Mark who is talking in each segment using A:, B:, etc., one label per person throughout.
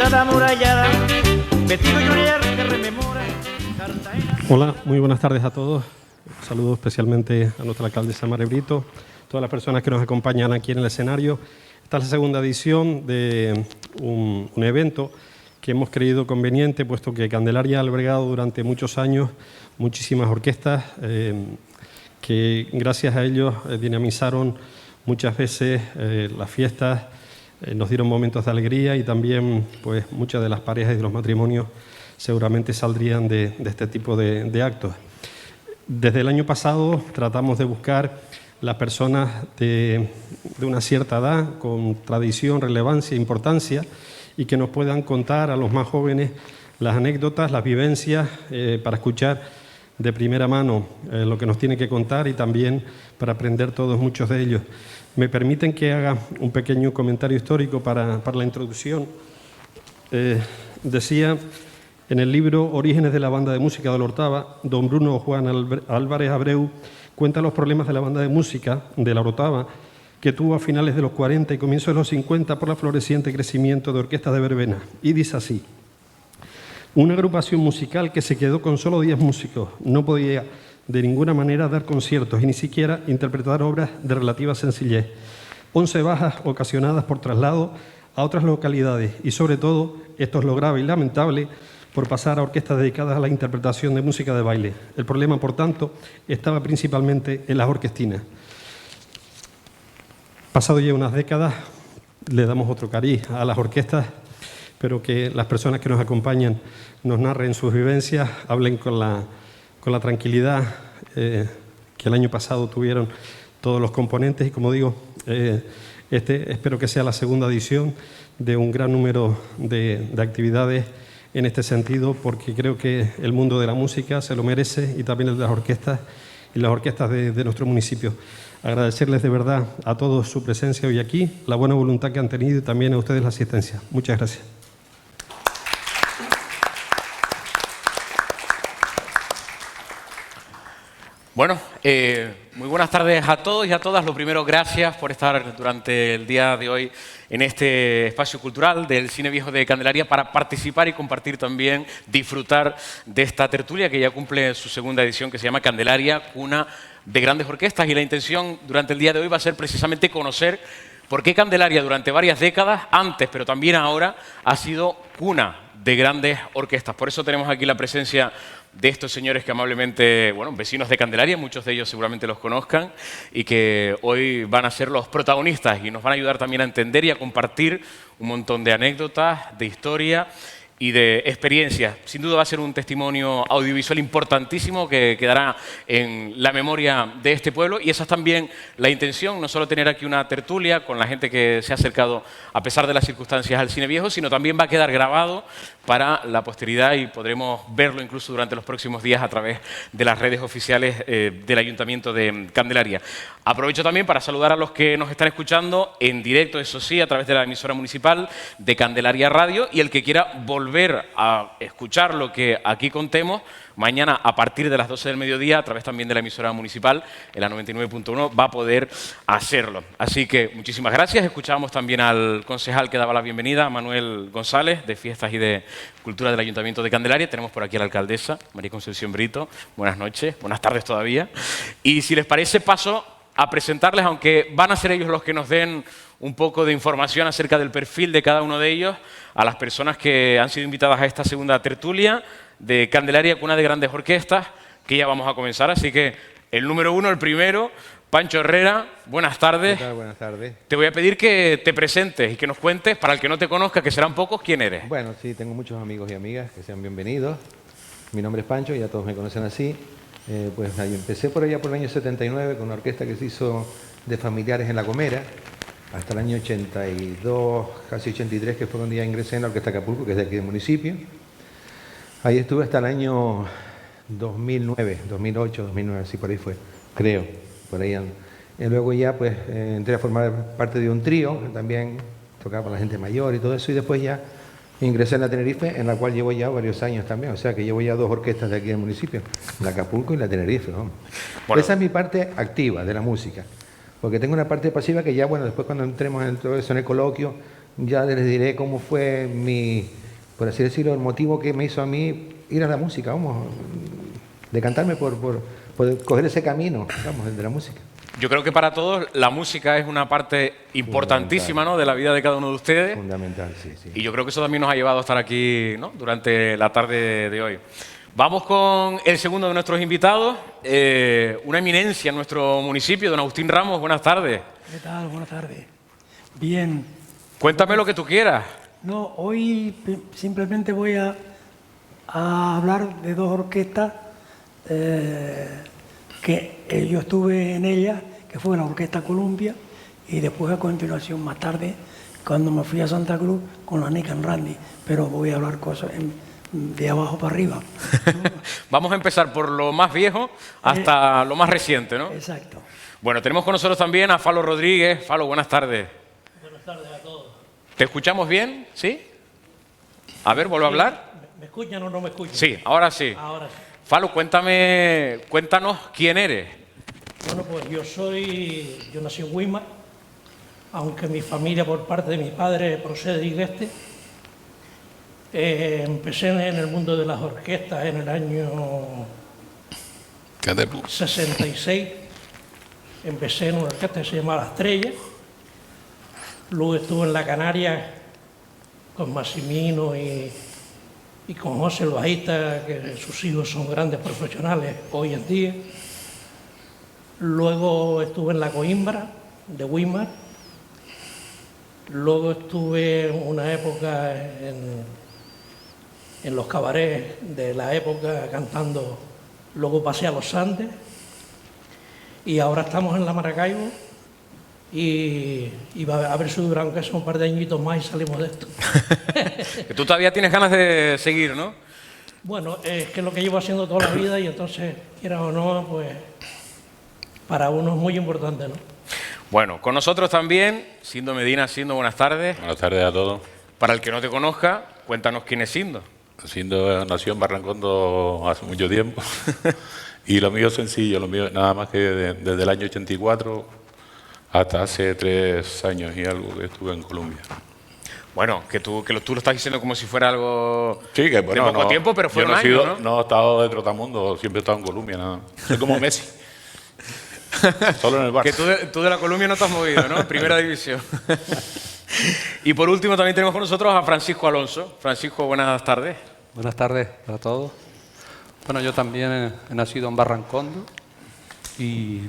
A: ciudad amurallada, vestido Julier que rememora Cartagena.
B: Hola, muy buenas tardes a todos. Saludo especialmente a nuestra alcaldesa Mare Brito, todas las personas que nos acompañan aquí en el escenario. Esta es la segunda edición de un evento que hemos creído conveniente, puesto que Candelaria ha albergado durante muchos años muchísimas orquestas que gracias a ellos dinamizaron muchas veces las fiestas, nos dieron momentos de alegría y también pues, muchas de las parejas y de los matrimonios seguramente saldrían de este tipo de actos. Desde el año pasado tratamos de buscar las personas de una cierta edad, con tradición, relevancia e importancia, y que nos puedan contar a los más jóvenes las anécdotas, las vivencias, para escuchar de primera mano lo que nos tiene que contar y también para aprender todos muchos de ellos. Me permiten que haga un pequeño comentario histórico para la introducción. Decía en el libro Orígenes de la banda de música de la Orotava, don Bruno Juan Álvarez Abreu cuenta los problemas de la banda de música de la Orotava que tuvo a finales de los 40 y comienzos de los 50 por el floreciente crecimiento de orquestas de verbena. Y dice así: una agrupación musical que se quedó con solo 10 músicos, no podía de ninguna manera dar conciertos y ni siquiera interpretar obras de relativa sencillez. 11 bajas ocasionadas por traslado a otras localidades y, sobre todo, esto es lo grave y lamentable, por pasar a orquestas dedicadas a la interpretación de música de baile. El problema, por tanto, estaba principalmente en las orquestinas. Pasado ya unas décadas, le damos otro cariz a las orquestas, pero que las personas que nos acompañan nos narren sus vivencias, hablen con la tranquilidad que el año pasado tuvieron todos los componentes y, como digo, espero que sea la segunda edición de un gran número de actividades en este sentido, porque creo que el mundo de la música se lo merece y también el de las orquestas y las orquestas de nuestro municipio. Agradecerles de verdad a todos su presencia hoy aquí, la buena voluntad que han tenido y también a ustedes la asistencia. Muchas gracias.
C: Bueno, muy buenas tardes a todos y a todas. Lo primero, gracias por estar durante el día de hoy en este espacio cultural del Cine Viejo de Candelaria para participar y compartir también, disfrutar de esta tertulia que ya cumple su segunda edición, que se llama Candelaria, cuna de grandes orquestas. Y la intención durante el día de hoy va a ser precisamente conocer por qué Candelaria durante varias décadas, antes pero también ahora, ha sido cuna de grandes orquestas. Por eso tenemos aquí la presencia de estos señores que amablemente, bueno, vecinos de Candelaria, muchos de ellos seguramente los conozcan, y que hoy van a ser los protagonistas y nos van a ayudar también a entender y a compartir un montón de anécdotas, de historia y de experiencias. Sin duda va a ser un testimonio audiovisual importantísimo que quedará en la memoria de este pueblo, y esa es también la intención, no solo tener aquí una tertulia con la gente que se ha acercado a pesar de las circunstancias al Cine Viejo, sino también va a quedar grabado para la posteridad y podremos verlo incluso durante los próximos días a través de las redes oficiales del Ayuntamiento de Candelaria. Aprovecho también para saludar a los que nos están escuchando en directo, eso sí, a través de la emisora municipal de Candelaria Radio, y el que quiera volver a escuchar lo que aquí contemos, mañana a partir de las 12 del mediodía, a través también de la emisora municipal, en la 99.1, va a poder hacerlo. Así que muchísimas gracias. Escuchábamos también al concejal que daba la bienvenida, a Manuel González, de Fiestas y de Cultura del Ayuntamiento de Candelaria. Tenemos por aquí a la alcaldesa, María Concepción Brito. Buenas noches, buenas tardes todavía. Y si les parece, paso a presentarles, aunque van a ser ellos los que nos den un poco de información acerca del perfil de cada uno de ellos, a las personas que han sido invitadas a esta segunda tertulia de Candelaria, cuna de grandes orquestas, que ya vamos a comenzar. Así que el número uno, el primero, Pancho Herrera, buenas tardes.
D: ¿Qué tal? Buenas tardes.
C: Te voy a pedir que te presentes y que nos cuentes, para el que no te conozca, que serán pocos, quién eres.
D: Bueno, sí, tengo muchos amigos y amigas que sean bienvenidos. Mi nombre es Pancho, ya todos me conocen así. Pues ahí empecé por allá por el año 79 con una orquesta que se hizo de familiares en La Gomera, hasta el año 82, casi 83, que fue cuando ya ingresé en la Orquesta Acapulco, que es de aquí del municipio. Ahí estuve hasta el año 2009, 2008, 2009, así por ahí fue, creo, por ahí. Y luego ya pues entré a formar parte de un trío, que también tocaba para la gente mayor y todo eso, y después ya ingresé en la Tenerife, en la cual llevo ya varios años también, o sea que llevo ya 2 orquestas de aquí del municipio, la Acapulco y la Tenerife, ¿no? Bueno. Esa es mi parte activa de la música, porque tengo una parte pasiva que ya, bueno, después cuando entremos en todo eso, en el coloquio, ya les diré cómo fue mi, por así decirlo, el motivo que me hizo a mí ir a la música, vamos, decantarme por coger ese camino, vamos, el de la música.
C: Yo creo que para todos la música es una parte importantísima, ¿no?, de la vida de cada uno de ustedes.
D: Fundamental, sí, sí.
C: Y yo creo que eso también nos ha llevado a estar aquí, ¿no?, durante la tarde de hoy. Vamos con el segundo de nuestros invitados, una eminencia en nuestro municipio, don Agustín Ramos. Buenas tardes.
E: ¿Qué tal? Buenas tardes. Bien.
C: Cuéntame lo que tú quieras.
E: No, hoy simplemente voy a hablar de dos orquestas que yo estuve en ellas, que fue la Orquesta Columbia, y después a continuación, más tarde, cuando me fui a Santa Cruz, con la Nick and Randy. Pero voy a hablar cosas de abajo para arriba.
C: Vamos a empezar por lo más viejo hasta lo más reciente, ¿no?
E: Exacto.
C: Bueno, tenemos con nosotros también a Falo Rodríguez. Falo, buenas tardes.
E: Buenas tardes a todos.
C: ¿Te escuchamos bien? ¿Sí? A ver, ¿vuelvo a hablar?
E: ¿Me escuchan o no me escuchan?
C: Sí, ahora sí.
E: Ahora sí.
C: Falo, cuéntanos quién eres.
E: Bueno, pues yo nací en Weimar, aunque mi familia por parte de mi padre procede de Iglesia. Empecé en el mundo de las orquestas en el año 66. Empecé en una orquesta que se llamaba La Estrella. Luego estuve en La Canaria con Massimino y con José el bajista, que sus hijos son grandes profesionales hoy en día. Luego estuve en La Coimbra de Weimar. Luego estuve una época en los cabarets de la época cantando. Luego pasé a los Andes y ahora estamos en la Maracaibo y va a ver si duran que son un par de añitos más y salimos de esto.
C: Que tú todavía tienes ganas de seguir, ¿no?
E: Bueno, es que es lo que llevo haciendo toda la vida y entonces, quiera o no, pues para uno es muy importante, ¿no?
C: Bueno, con nosotros también, Sindo Medina. Sindo, buenas tardes.
F: Buenas tardes a todos.
C: Para el que no te conozca, cuéntanos quién es Sindo.
F: Sindo nació en Barrancondo hace mucho tiempo y lo mío es sencillo, lo mío nada más que desde el año 84 hasta hace 3 años y algo que estuve en Colombia.
C: Bueno, que tú lo estás diciendo como si fuera algo
F: Sí, que bueno,
C: de poco tiempo, pero fueron años, ¿no?
F: No he estado de Trotamundo, siempre he estado en Colombia, nada. Soy como Messi. Solo en el Barça.
C: Que tú de la Colombia no te has movido, ¿no? Primera división. Y por último también tenemos con nosotros a Francisco Alonso. Francisco, buenas tardes.
G: Buenas tardes para todos. Bueno, yo también he nacido en Barrancondo y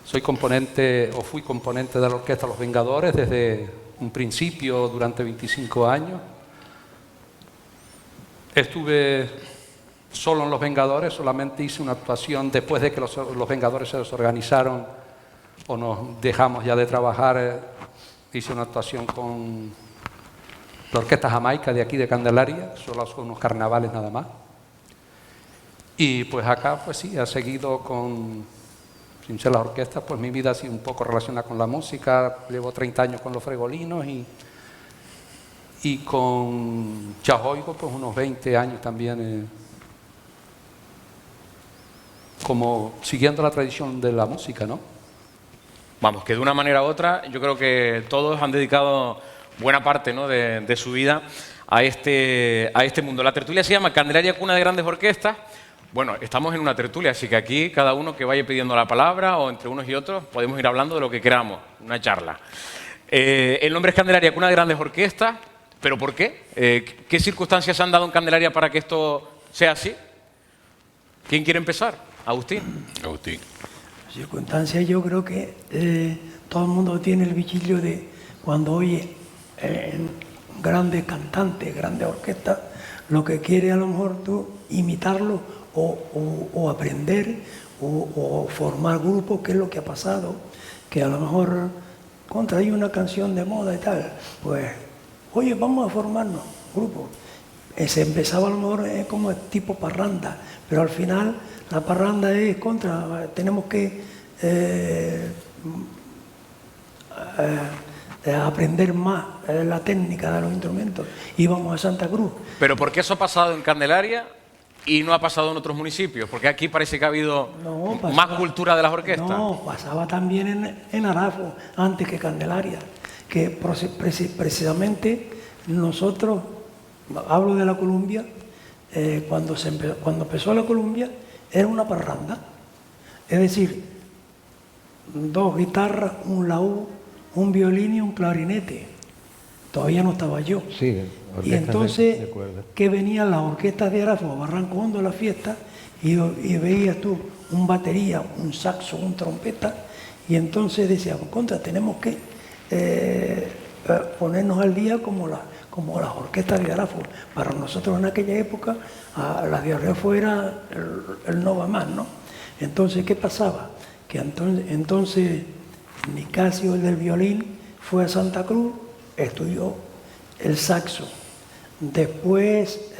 G: soy componente o fui componente de la Orquesta Los Vengadores desde un principio durante 25 años. Estuve solo en Los Vengadores, solamente hice una actuación después de que los Vengadores se desorganizaron o nos dejamos ya de trabajar. Hice una actuación con la Orquesta Jamaica de aquí de Candelaria, solo son unos carnavales nada más. Y pues acá, pues sí, he seguido sin ser las orquestas, pues mi vida ha sido un poco relacionada con la música. Llevo 30 años con los Fregolinos y con Chajoigo, pues unos 20 años también, como siguiendo la tradición de la música, ¿no?
C: Vamos, que de una manera u otra, yo creo que todos han dedicado buena parte, ¿no?, de su vida a este mundo. La tertulia se llama Candelaria, cuna de grandes orquestas. Bueno, estamos en una tertulia, así que aquí cada uno que vaya pidiendo la palabra o entre unos y otros podemos ir hablando de lo que queramos, una charla. El nombre es Candelaria, cuna de grandes orquestas, ¿pero por qué? ¿Qué circunstancias se han dado en Candelaria para que esto sea así? ¿Quién quiere empezar? Agustín.
F: Agustín.
E: Circunstancias, yo creo que todo el mundo tiene el bichillo de cuando oye grandes cantantes, grandes orquestas, lo que quiere a lo mejor tú imitarlo o aprender o formar grupos, que es lo que ha pasado, que a lo mejor hay una canción de moda y tal, pues oye, vamos a formarnos grupos. Se empezaba a lo mejor como tipo parranda, pero al final la parranda es tenemos que aprender más la técnica de los instrumentos. Íbamos a Santa Cruz.
C: ¿Pero por qué eso ha pasado en Candelaria y no ha pasado en otros municipios? Porque aquí parece que ha habido más cultura de las orquestas.
E: No, pasaba también en Arafo, antes que Candelaria. que precisamente nosotros, hablo de la Columbia, cuando empezó la Columbia era una parranda, es decir, 2 guitarras, un laúd, un violín y un clarinete. Todavía no estaba yo.
D: Sí,
E: y entonces,
D: de cuerda.
E: que venían las orquestas de Arafo a Barranco Hondo a la fiesta y veías tú un batería, un saxo, un trompeta, y entonces decíamos, contra, tenemos que ponernos al día como las orquestas de Arafo. Para nosotros en aquella época, las de Arafo era el no va más, ¿no? Entonces, ¿qué pasaba? Que entonces Nicasio, el del violín, fue a Santa Cruz, estudió el saxo. Después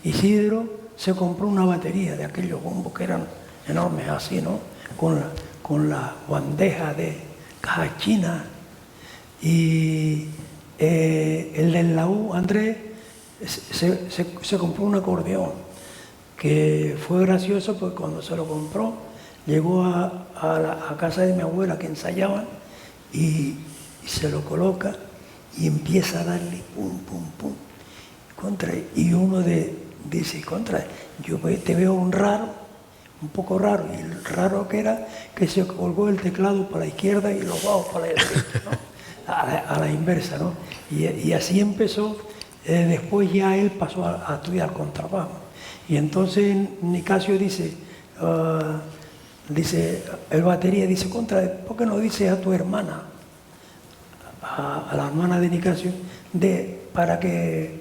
E: Isidro se compró una batería de aquellos bombos que eran enormes así, ¿no? Con la bandeja de caja china. Y el del laúd, Andrés, se compró un acordeón, que fue gracioso porque cuando se lo compró, llegó a casa de mi abuela que ensayaban y se lo coloca y empieza a darle pum, pum, pum. Y uno dice, yo te veo un poco raro, y el raro que era que se colgó el teclado para la izquierda y los bajos para la derecha, ¿no? A la inversa, ¿no? Y así empezó. Después ya él pasó a estudiar contrabajo. Y entonces Nicasio dice, el batería dice, ¿por qué no dices a tu hermana, a la hermana de Nicasio, para que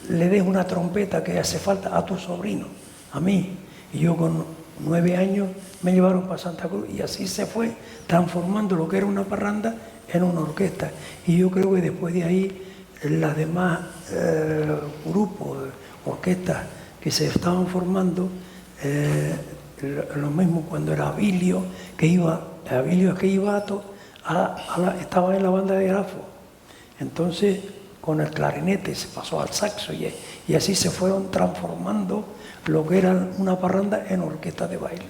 E: le des una trompeta que hace falta a tu sobrino, a mí? Y yo con 9 años me llevaron para Santa Cruz y así se fue transformando lo que era una parranda en una orquesta. Y yo creo que después de ahí las demás grupos, orquestas que se estaban formando, lo mismo cuando era Abilio, estaba en la banda de Arafo. Entonces con el clarinete se pasó al saxo y así se fueron transformando lo que era una parranda en orquesta de baile.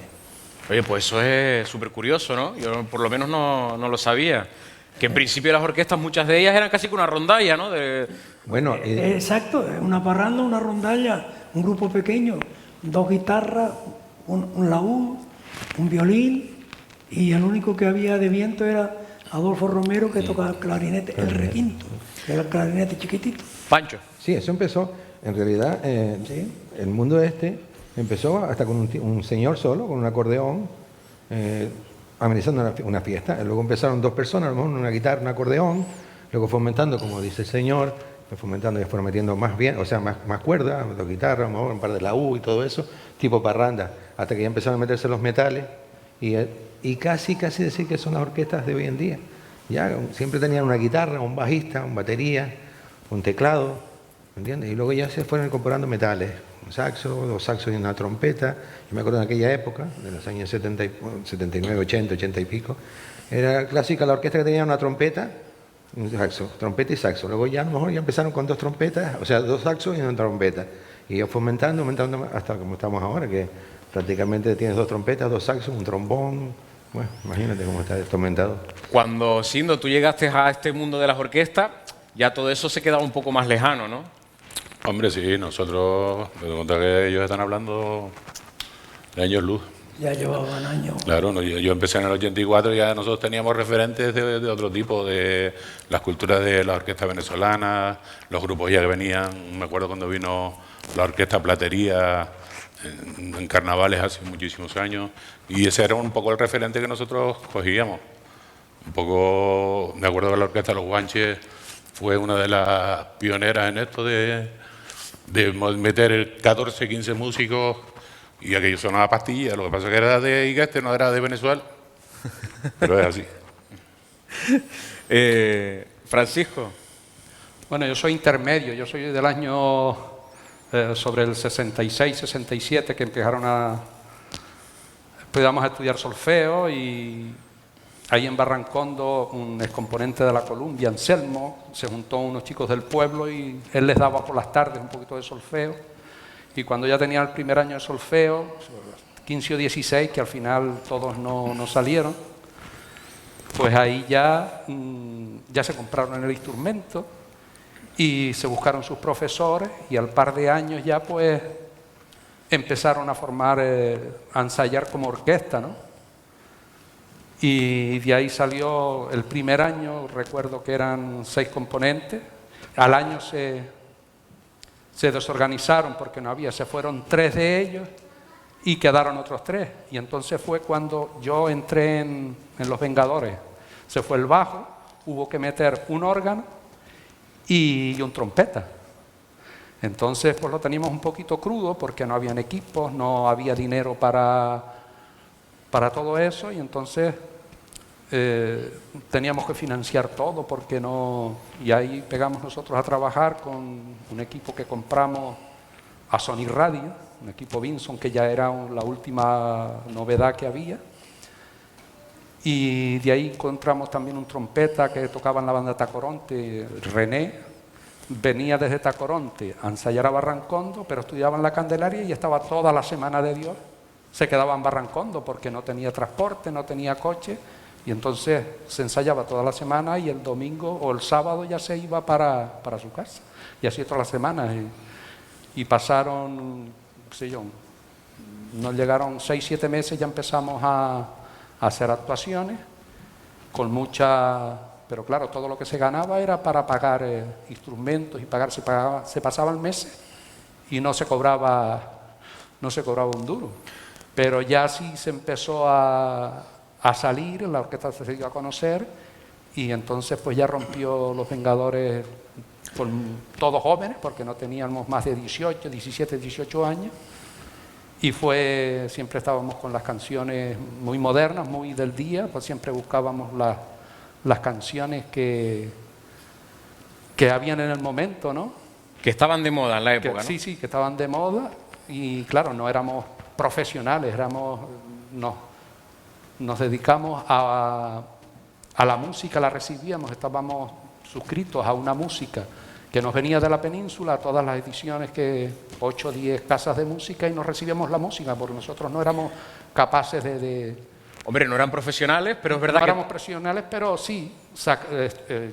C: Oye, pues eso es súper curioso, ¿no? Yo por lo menos no lo sabía. Que en principio las orquestas, muchas de ellas eran casi que una rondalla, ¿no?
D: Bueno,
E: exacto, una parranda, una rondalla, un grupo pequeño, 2 guitarras, un laúd, un violín, y el único que había de viento era Adolfo Romero, que tocaba el clarinete, el requinto, que era el clarinete chiquitito.
C: Pancho.
D: sí, eso empezó, en realidad, el mundo empezó hasta con un señor solo, con un acordeón, amenizando una fiesta. Luego empezaron 2 personas, a lo mejor una guitarra, un acordeón, luego fue aumentando, como dice el señor, fue aumentando y fueron metiendo más bien, o sea, más cuerdas, 2 guitarras, un par de laúd y todo eso, tipo parranda, hasta que ya empezaron a meterse los metales y casi decir que son las orquestas de hoy en día. Ya siempre tenían una guitarra, un bajista, un batería, un teclado, ¿entiendes? Y luego ya se fueron incorporando metales, un saxo, 2 saxos y una trompeta. Yo me acuerdo en aquella época, de los años 79, 80, 80 y pico, era clásica la orquesta que tenía una trompeta, un saxo, trompeta y saxo. Luego ya a lo mejor ya empezaron con 2 trompetas, o sea, 2 saxos y una trompeta. Y ya fue aumentando hasta como estamos ahora, que prácticamente tienes 2 trompetas, 2 saxos, un trombón. Bueno, imagínate cómo está esto aumentado.
C: Cuando, Sindo, tú llegaste a este mundo de las orquestas, ya todo eso se quedaba un poco más lejano, ¿no?
F: Hombre, sí, nosotros, me doy cuenta que ellos están hablando de años luz.
E: Ya llevaban años.
F: Claro, no, yo empecé en el 84 y ya nosotros teníamos referentes de otro tipo, de las culturas de la orquesta venezolana, los grupos ya que venían, me acuerdo cuando vino la orquesta Platería en carnavales hace muchísimos años, y ese era un poco el referente que nosotros cogíamos. Un poco, me acuerdo que la orquesta Los Guanches fue una de las pioneras en esto de meter 14, 15 músicos, y aquello sonaba pastilla. Lo que pasa es que era de Igueste, no era de Venezuela, pero es así.
C: Francisco.
G: Bueno, yo soy intermedio, yo soy del año sobre el 66, 67, que empezamos a estudiar solfeo, y ahí en Barrancondo un excomponente de la Columbia, Anselmo, se juntó unos chicos del pueblo y él les daba por las tardes un poquito de solfeo. Y cuando ya tenía el primer año de solfeo, 15 o 16, que al final todos no salieron, pues ahí ya, ya se compraron el instrumento y se buscaron sus profesores y al par de años ya pues empezaron a formar, a ensayar como orquesta, ¿no? Y de ahí salió el primer año, recuerdo que eran 6 componentes, al año se desorganizaron porque no había, se fueron 3 de ellos y quedaron otros 3. Y entonces fue cuando yo entré en Los Vengadores. Se fue el bajo, hubo que meter un órgano y un trompeta. Entonces pues lo teníamos un poquito crudo porque no habían equipos, no había dinero para todo eso y entonces teníamos que financiar todo porque no... Y ahí pegamos nosotros a trabajar con un equipo que compramos a Sony Radio, un equipo Vinson que ya era la última novedad que había. Y de ahí encontramos también un trompeta que tocaba en la banda Tacoronte, René. Venía desde Tacoronte a ensayar a Barrancondo, pero estudiaba en la Candelaria y estaba toda la Semana de Dios. Se quedaba en Barrancondo porque no tenía transporte, no tenía coche. Y entonces se ensayaba toda la semana y el domingo o el sábado ya se iba para su casa. Y así todas las semanas. Y pasaron, qué sé yo, nos llegaron 6, 7 meses, ya empezamos a hacer actuaciones con mucha... Pero claro, todo lo que se ganaba era para pagar instrumentos y se pasaba el mes y no se cobraba un duro. Pero ya sí se empezó a salir, la orquesta se dio a conocer y entonces pues ya rompió Los Vengadores con todos jóvenes porque no teníamos más de 18, 17, 18 años y siempre estábamos con las canciones muy modernas, muy del día, pues siempre buscábamos las canciones que habían en el momento, ¿no?
C: Que estaban de moda en la época, ¿no?
G: Sí, sí, que estaban de moda y claro, no éramos profesionales, nos dedicamos a la música, la recibíamos, estábamos suscritos a una música que nos venía de la península, a todas las ediciones, 8 o 10 casas de música y nos recibíamos la música, porque nosotros no éramos capaces
C: Hombre, no eran profesionales, pero es verdad
G: no éramos profesionales, pero sí,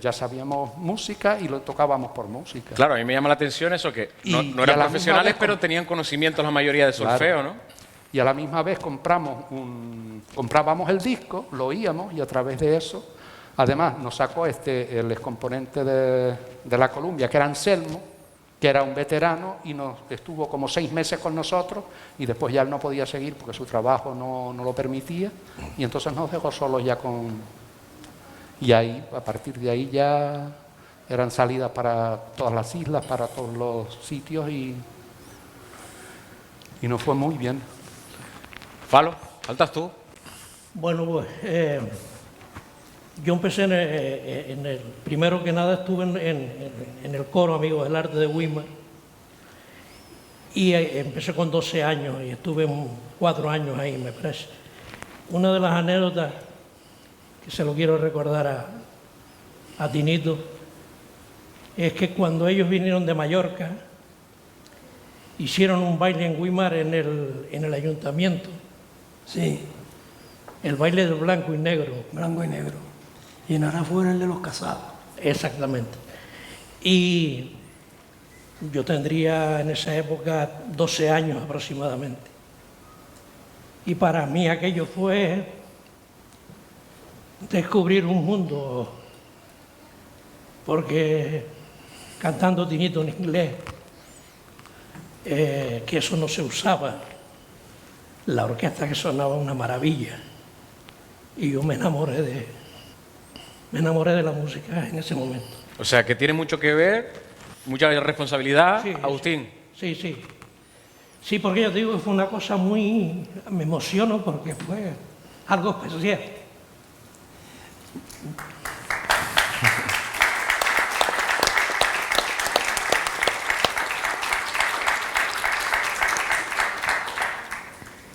G: ya sabíamos música y lo tocábamos por música.
C: Claro, a mí me llama la atención eso, que no eran profesionales, pero tenían conocimientos la mayoría de solfeo, claro, ¿no?
G: Y a la misma vez comprábamos el disco, lo oíamos y a través de eso, además nos sacó el excomponente de la Columbia, que era Anselmo, que era un veterano y estuvo como 6 meses con nosotros y después ya él no podía seguir porque su trabajo no lo permitía y entonces nos dejó solos ya Y ahí, a partir de ahí ya eran salidas para todas las islas, para todos los sitios y nos fue muy bien.
C: Falo, ¿faltas tú?
H: Bueno, pues yo empecé en el primero que nada estuve en el coro Amigos del Arte de Weimar y empecé con 12 años y estuve 4 años ahí, me parece. Una de las anécdotas que se lo quiero recordar a Tinito es que cuando ellos vinieron de Mallorca hicieron un baile en Weimar en el ayuntamiento.
E: Sí,
H: El baile del blanco y negro.
E: blanco y negro. Y en Arafuera el de los casados.
H: Exactamente. Y yo tendría en esa época 12 años aproximadamente. Y para mí aquello fue descubrir un mundo, porque cantando Tinito en inglés, que eso no se usaba, la orquesta que sonaba una maravilla. Y yo me enamoré de la música en ese momento.
C: O sea, que tiene mucho que ver, mucha responsabilidad,
H: Sí,
C: Agustín.
H: Sí, sí. Sí, porque yo te digo que fue una cosa muy... Me emociono porque fue algo especial.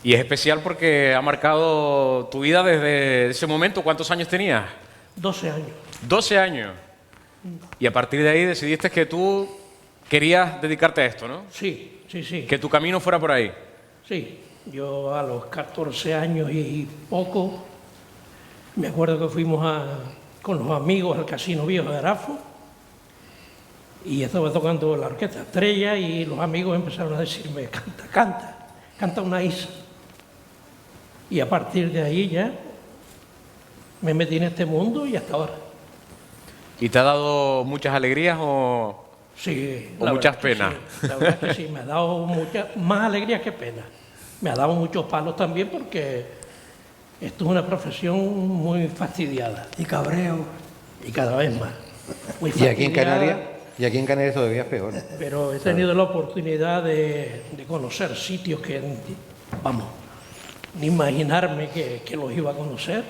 C: Y es especial porque ha marcado tu vida desde ese momento. ¿Cuántos años tenías?
H: 12 años.
C: 12 años. Y a partir de ahí decidiste que tú querías dedicarte a esto, ¿no?
H: Sí, sí, sí.
C: Que tu camino fuera por ahí.
H: Sí, yo a los 14 años y poco Me acuerdo que fuimos con los amigos al Casino Viejo de Arafo y estaba tocando la orquesta Estrella y los amigos empezaron a decirme, canta una isa. Y a partir de ahí ya me metí en este mundo y hasta ahora.
C: ¿Y te ha dado muchas alegrías o
H: Sí,
C: o
H: la
C: muchas
H: verdad que
C: penas?
H: sí, la verdad que sí, me ha dado más alegrías que penas. Me ha dado muchos palos también porque esto es una profesión muy fastidiada
E: Y cabreo.
H: y cada vez más. Muy
D: Y aquí en
H: fastidiada,
D: Canarias todavía es peor.
H: pero he tenido la oportunidad de conocer sitios que, vamos, ni imaginarme que los iba a conocer.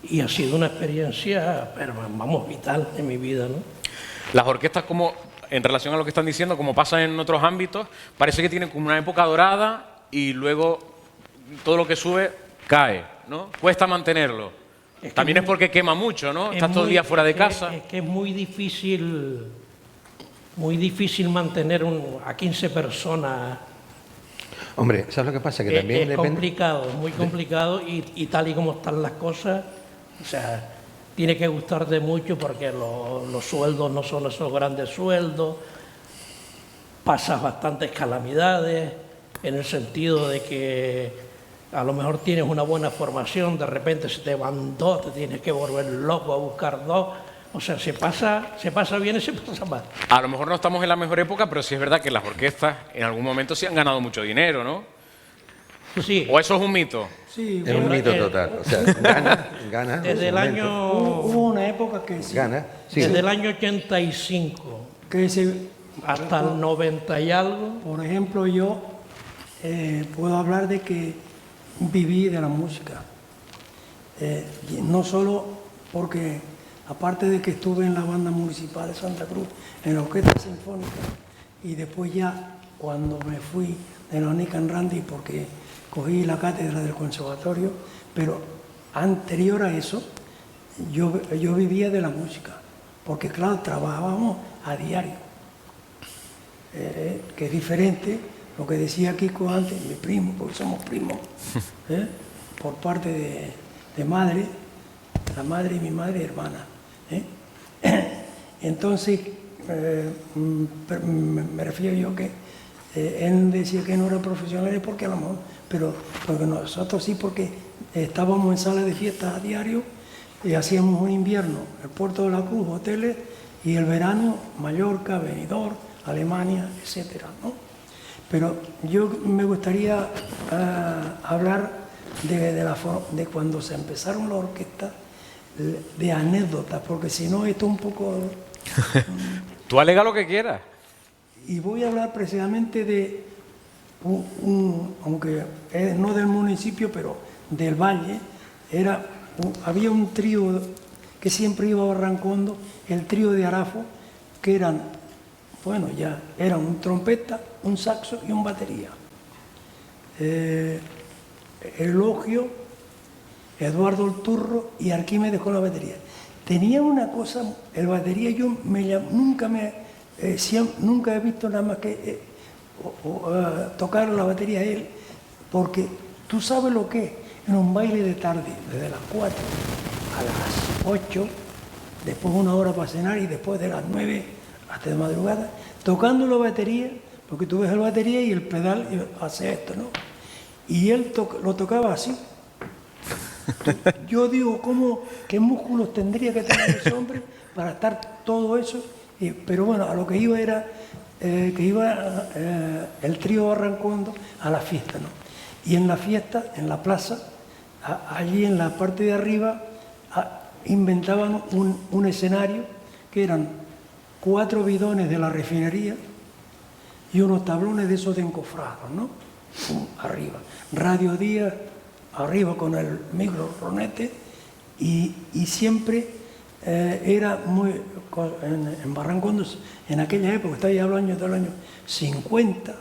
H: Y ha sido una experiencia, pero vamos, vital en mi vida, ¿no?
C: Las orquestas, como en relación a lo que están diciendo, como pasa en otros ámbitos, parece que tienen como una época dorada y luego todo lo que sube cae, ¿no? Cuesta mantenerlo. También es porque quema mucho, ¿no? Estás todo el día fuera de casa.
H: Es que es muy difícil mantener a 15 personas.
D: Hombre, ¿sabes lo que pasa? Que también
H: Es
D: depende...
H: complicado, es muy complicado y tal y como están las cosas, o sea, tiene que gustarte mucho porque los sueldos no son esos grandes sueldos, pasas bastantes calamidades en el sentido de que a lo mejor tienes una buena formación, de repente se te van dos, te tienes que volver loco a buscar dos, o sea, se pasa bien y se pasa mal.
C: A lo mejor no estamos en la mejor época, pero sí es verdad que las orquestas en algún momento sí han ganado mucho dinero, ¿no?
H: Sí.
C: ¿O eso es un mito?
E: Sí,
D: Es un mito total. O sea, gana.
H: Desde el año...
E: hubo una época que sí,
D: Gana. Sí.
H: Desde el año 85
E: que se,
H: hasta el 90 y algo,
E: por ejemplo, yo puedo hablar de que viví de la música. Y no solo porque, aparte de que estuve en la banda municipal de Santa Cruz, en la orquesta sinfónica, y después ya cuando me fui de la Nican Randy porque cogí la cátedra del conservatorio, pero anterior a eso yo vivía de la música, porque claro, trabajábamos a diario, que es diferente lo que decía Kiko antes, mi primo, porque somos primos, por parte de madre, la madre y mi madre hermana. Entonces, me refiero yo que él decía que no eran profesionales porque a lo mejor, pero porque nosotros sí, porque estábamos en salas de fiestas a diario y hacíamos un invierno el Puerto de la Cruz, hoteles, y el verano Mallorca, Benidorm, Alemania, etcétera, ¿no? Pero yo me gustaría hablar de cuando se empezaron las orquestas, de anécdotas, porque si no esto es un poco...
C: Tú alega lo que quieras.
E: Y voy a hablar precisamente de aunque no del municipio, pero del valle, había un trío que siempre iba a Barrancondo, el trío de Arafo, que eran un trompeta, un saxo y un batería. Elogio, Eduardo el Turro y Arquímedes con la batería. Tenía una cosa, el batería nunca he visto nada más que tocar la batería a él, porque tú sabes lo que es en un baile de tarde, desde las 4 a las 8, después una hora para cenar y después de las 9 hasta de madrugada, tocando la batería, porque tú ves el batería y el pedal y hace esto, ¿no? Y él lo tocaba así. Yo digo, ¿qué músculos tendría que tener ese hombre para estar todo eso? Pero bueno, a lo que iba era que iba el trío Barrancondo a la fiesta, ¿no? Y en la fiesta, en la plaza, allí en la parte de arriba, inventaban un escenario que eran 4 bidones de la refinería y unos tablones de esos de encofrados, ¿no? Arriba. Radio Díaz, arriba con el micro ronete, y siempre era muy... En Barrancondo, en aquella época, estaba ya hablando del año 50,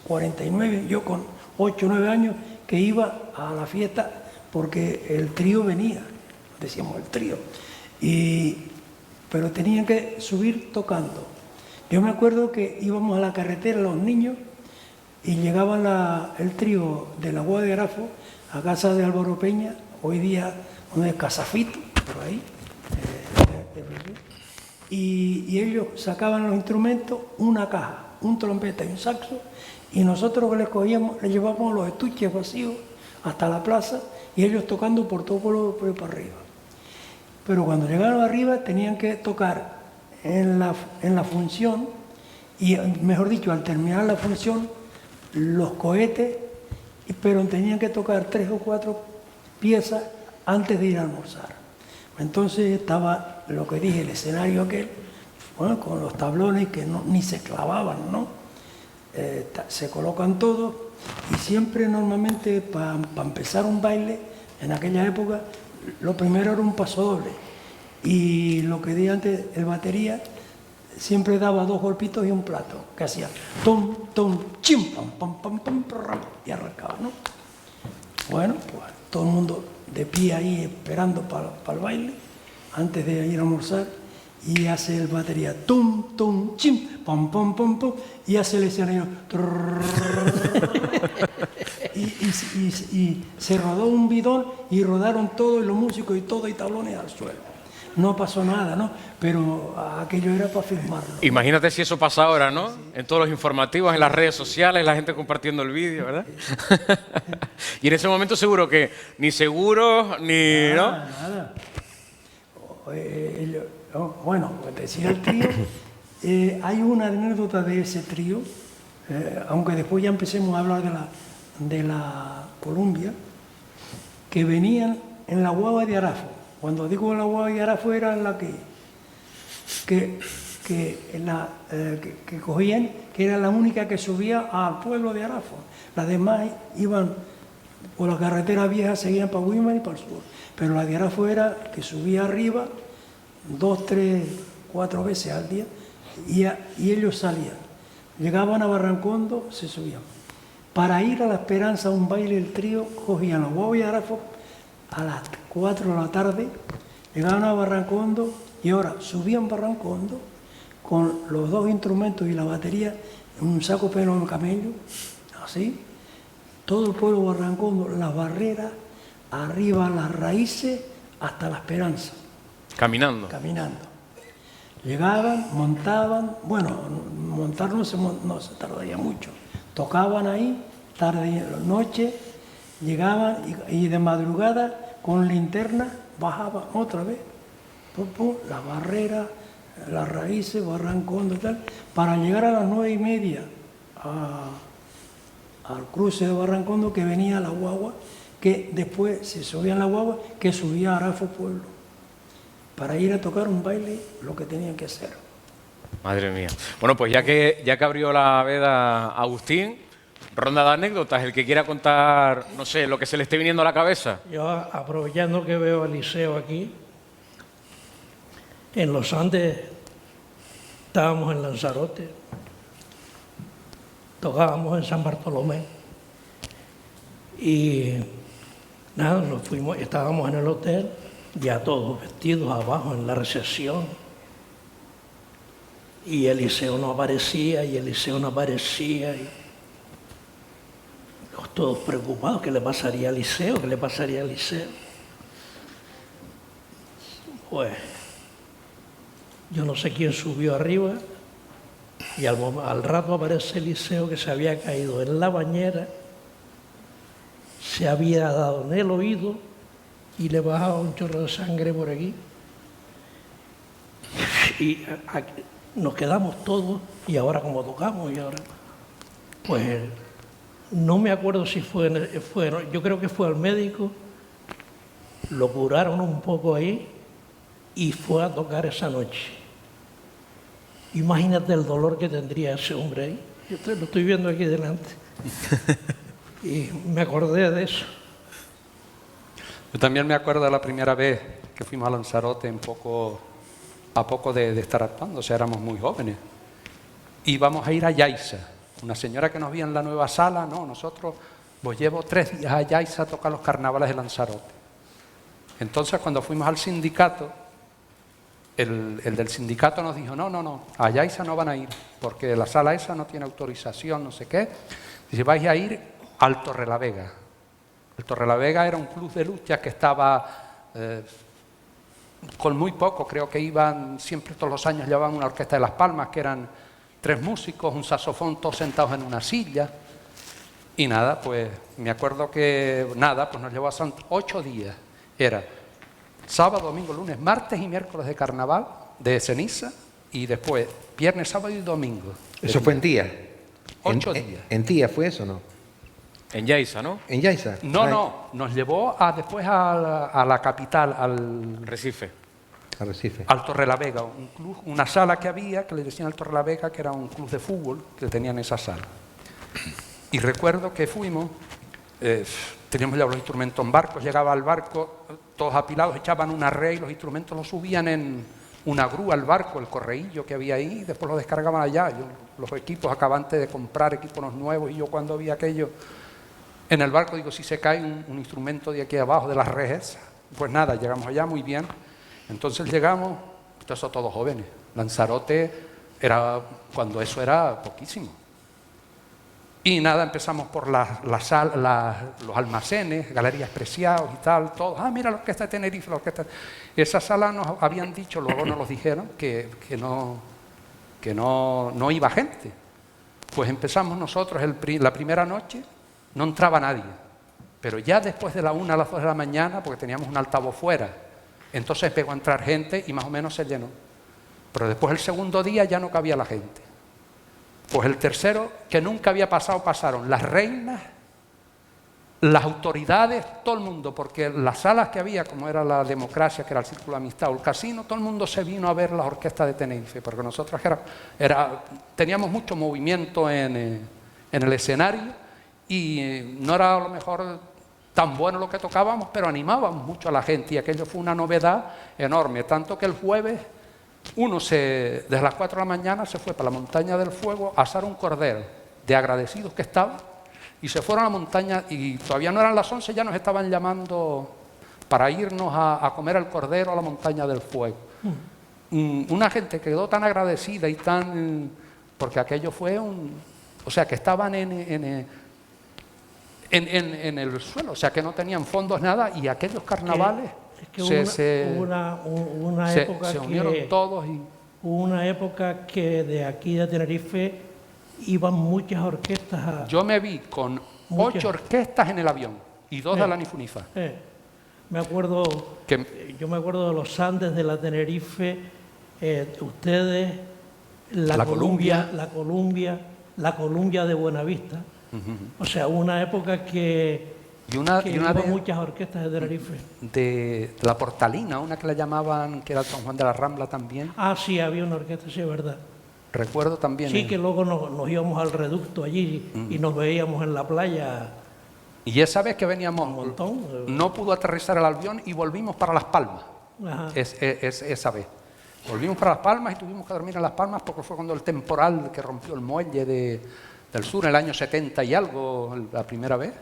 E: 49, yo con 8 o 9 años, que iba a la fiesta porque el trío venía, decíamos el trío, pero tenían que subir tocando. Yo me acuerdo que íbamos a la carretera los niños y llegaba el trío de la Guardia de Arafo a casa de Álvaro Peña, hoy día donde es Casafito, por ahí. Y ellos sacaban los instrumentos, una caja, un trompeta y un saxo, y nosotros les llevábamos los estuches vacíos hasta la plaza, y ellos tocando por todo por para arriba. Pero cuando llegaron arriba tenían que tocar en la función, y mejor dicho, al terminar la función, los cohetes, pero tenían que tocar 3 o 4 piezas antes de ir a almorzar. Entonces estaba lo que dije, el escenario aquel, bueno, con los tablones que ni se clavaban, ¿no? Se colocan todos y siempre normalmente para empezar un baile, en aquella época, lo primero era un paso doble. Y lo que di antes, el batería, siempre daba 2 golpitos y un plato, que hacía tom, tom, chim, pam, pam, pam, pam, pam, y arrancaba, ¿no? Bueno, pues todo el mundo de pie ahí esperando para el baile, antes de ir a almorzar, y hace el batería tum, tum, chim, pam, pam, pam, pam, y hace el escenario y se rodó un bidón y rodaron todos los músicos y todo y tablones al suelo. No pasó nada, ¿no? Pero aquello era para filmarlo.
C: Imagínate si eso pasa ahora, ¿no? En todos los informativos, en las redes sociales, la gente compartiendo el vídeo, ¿verdad? Y en ese momento seguro que ni seguros, ni...
E: Nada,
C: ¿no?
E: nada. Bueno, pues decía el trío, hay una anécdota de ese trío, aunque después ya empecemos a hablar de la Columbia, que venían en la guagua de Arafo. Cuando digo la guagua de Arafo era la que cogían, que era la única que subía al pueblo de Arafo. Las demás iban por la carretera vieja, seguían para Guimar y para el sur. Pero la de Arafo era que subía arriba 2, 3, 4 veces al día y ellos salían. Llegaban a Barrancondo, se subían. Para ir a La Esperanza a un baile del trío, cogían la guagua de Arafo a las 4 de la tarde, llegaban a Barrancondo y ahora subían Barrancondo con los 2 instrumentos y la batería en un saco pelo de camello, así, todo el pueblo de Barrancondo, las barreras, arriba las raíces, hasta La Esperanza.
C: Caminando.
E: Caminando. Llegaban, montaban, bueno, montar no se tardaría mucho, tocaban ahí, tarde, noche, llegaban y de madrugada con linterna bajaban otra vez, la barrera, las raíces, Barrancondo y tal, para llegar a las 9:30 al cruce de Barrancondo, que venía la guagua, que después se subía en la guagua, que subía a Arafo Pueblo, para ir a tocar un baile, lo que tenían que hacer.
C: Madre mía. Bueno, pues ya que abrió la veda Agustín, ronda de anécdotas, el que quiera contar, no sé, lo que se le esté viniendo a la cabeza.
H: Yo, aprovechando que veo al Liceo aquí, en los Andes estábamos en Lanzarote, tocábamos en San Bartolomé y nada, nos fuimos, estábamos en el hotel, ya todos vestidos abajo en la recepción, y Eliseo no aparecía, y todos preocupados, ¿qué le pasaría a Eliseo? ¿Qué le pasaría a Eliseo? Pues yo no sé quién subió arriba y al rato aparece Eliseo, que se había caído en la bañera, se había dado en el oído y le bajaba un chorro de sangre por aquí. Y nos quedamos todos, y ahora como tocamos, y ahora pues no me acuerdo si yo creo que fue al médico, lo curaron un poco ahí y fue a tocar esa noche. Imagínate el dolor que tendría ese hombre ahí. Yo lo estoy viendo aquí delante. Y me acordé de eso.
G: Yo también me acuerdo de la primera vez que fuimos a Lanzarote, a poco de estar actuando, o sea, éramos muy jóvenes. Íbamos a ir a Yaiza. Una señora que nos vio en la nueva sala, no, nosotros os llevo 3 días a Yaiza a tocar los carnavales de Lanzarote. Entonces, cuando fuimos al sindicato, el del sindicato nos dijo, no, a Yaiza no van a ir, porque la sala esa no tiene autorización, no sé qué. Dice, vais a ir al Torrelavega. El Torrelavega era un club de lucha que estaba con muy poco, creo que iban, siempre todos los años llevaban una orquesta de Las Palmas, que eran 3 músicos, un saxofón, todos sentados en una silla. Y nada, pues me acuerdo que nada, pues nos llevó a 8 días. Era sábado, domingo, lunes, martes y miércoles de carnaval, de ceniza, y después viernes, sábado y domingo.
D: ¿Eso fue en Tía?
G: 8 días.
D: ¿En Tía fue eso, no?
C: En Yaiza, ¿no?
D: ¿En Yaiza?
G: No, nos llevó después a la capital, al
C: Recife.
D: Arrecife.
G: al Torrelavega, un club, una sala que había, que le decían al Torrelavega, que era un club de fútbol, que tenían esa sala. Y recuerdo que fuimos, teníamos ya los instrumentos en barcos, llegaba al barco, todos apilados, echaban una red y los instrumentos los subían en una grúa al barco, el correillo que había ahí, y después los descargaban allá. Los equipos, acabantes de comprar equipos nuevos, y yo cuando vi aquello en el barco, digo, si se cae un instrumento de aquí abajo, de las redes, pues nada, llegamos allá muy bien. Entonces llegamos, todos jóvenes, Lanzarote era, cuando eso era poquísimo. Y nada, empezamos por los almacenes, galerías preciados y tal, todo. Mira la orquesta de Tenerife, la orquesta. Esa sala nos habían dicho, luego nos lo dijeron, que no iba gente. Pues empezamos nosotros la primera noche, no entraba nadie. Pero ya después de la 1 a las 2 de la mañana, porque teníamos un altavoz fuera, entonces pegó a entrar gente y más o menos se llenó. Pero después el segundo día ya no cabía la gente. Pues el tercero, que nunca había pasado, pasaron las reinas, las autoridades, todo el mundo, porque las salas que había, como era la Democracia, que era el Círculo de Amistad, o el Casino, todo el mundo se vino a ver las orquestas de Tenerife, porque nosotros teníamos mucho movimiento en el escenario y no era a lo mejor tan bueno lo que tocábamos, pero animábamos mucho a la gente y aquello fue una novedad enorme, tanto que el jueves desde las 4 de la mañana se fue para la Montaña del Fuego a asar un cordero, de agradecidos que estaban, y se fueron a la montaña, y todavía no eran las 11, ya nos estaban llamando para irnos a comer el cordero a la Montaña del Fuego. Una gente quedó tan agradecida y tan... porque aquello fue o sea, que estaban en el suelo, o sea, que no tenían fondos, nada, y aquellos carnavales... se unieron todos.
H: Hubo una época que de aquí de Tenerife iban muchas orquestas.
G: Yo me vi con 8 orquestas en el avión y 2 de la Nifunifa.
H: Me acuerdo de los Andes de la Tenerife, ustedes, la Columbia de Buenavista. O sea, una época que hubo muchas orquestas de Tenerife.
G: De la Portalina, una que la llamaban, que era San Juan de la Rambla también.
H: Sí, había una orquesta, sí, es verdad.
G: Recuerdo también.
H: Sí, que luego nos íbamos al reducto allí y nos veíamos en la playa.
G: Y esa vez que veníamos,
H: un montón.
G: No pudo aterrizar el avión y volvimos para Las Palmas. Esa vez. Volvimos para Las Palmas y tuvimos que dormir en Las Palmas porque fue cuando el temporal que rompió el muelle del sur en el año 70 y algo, la primera vez.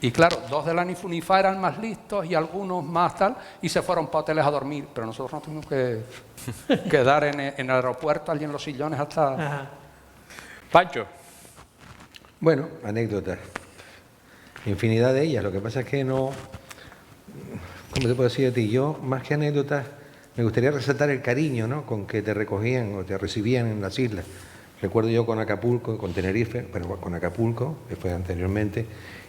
G: Y claro, 2 de la Nifunifa eran más listos y algunos más tal, y se fueron para hoteles a dormir, pero nosotros nos tuvimos que quedar en el aeropuerto, allí en los sillones hasta...
C: Pancho.
D: Bueno, anécdotas. Infinidad de ellas. Lo que pasa es que no... ¿Cómo te puedo decir a ti? Yo, más que anécdotas, me gustaría resaltar el cariño, ¿no?, con que te recogían o te recibían en las islas. Recuerdo yo con Acapulco, con Tenerife, pero con Acapulco, que fue anteriormente,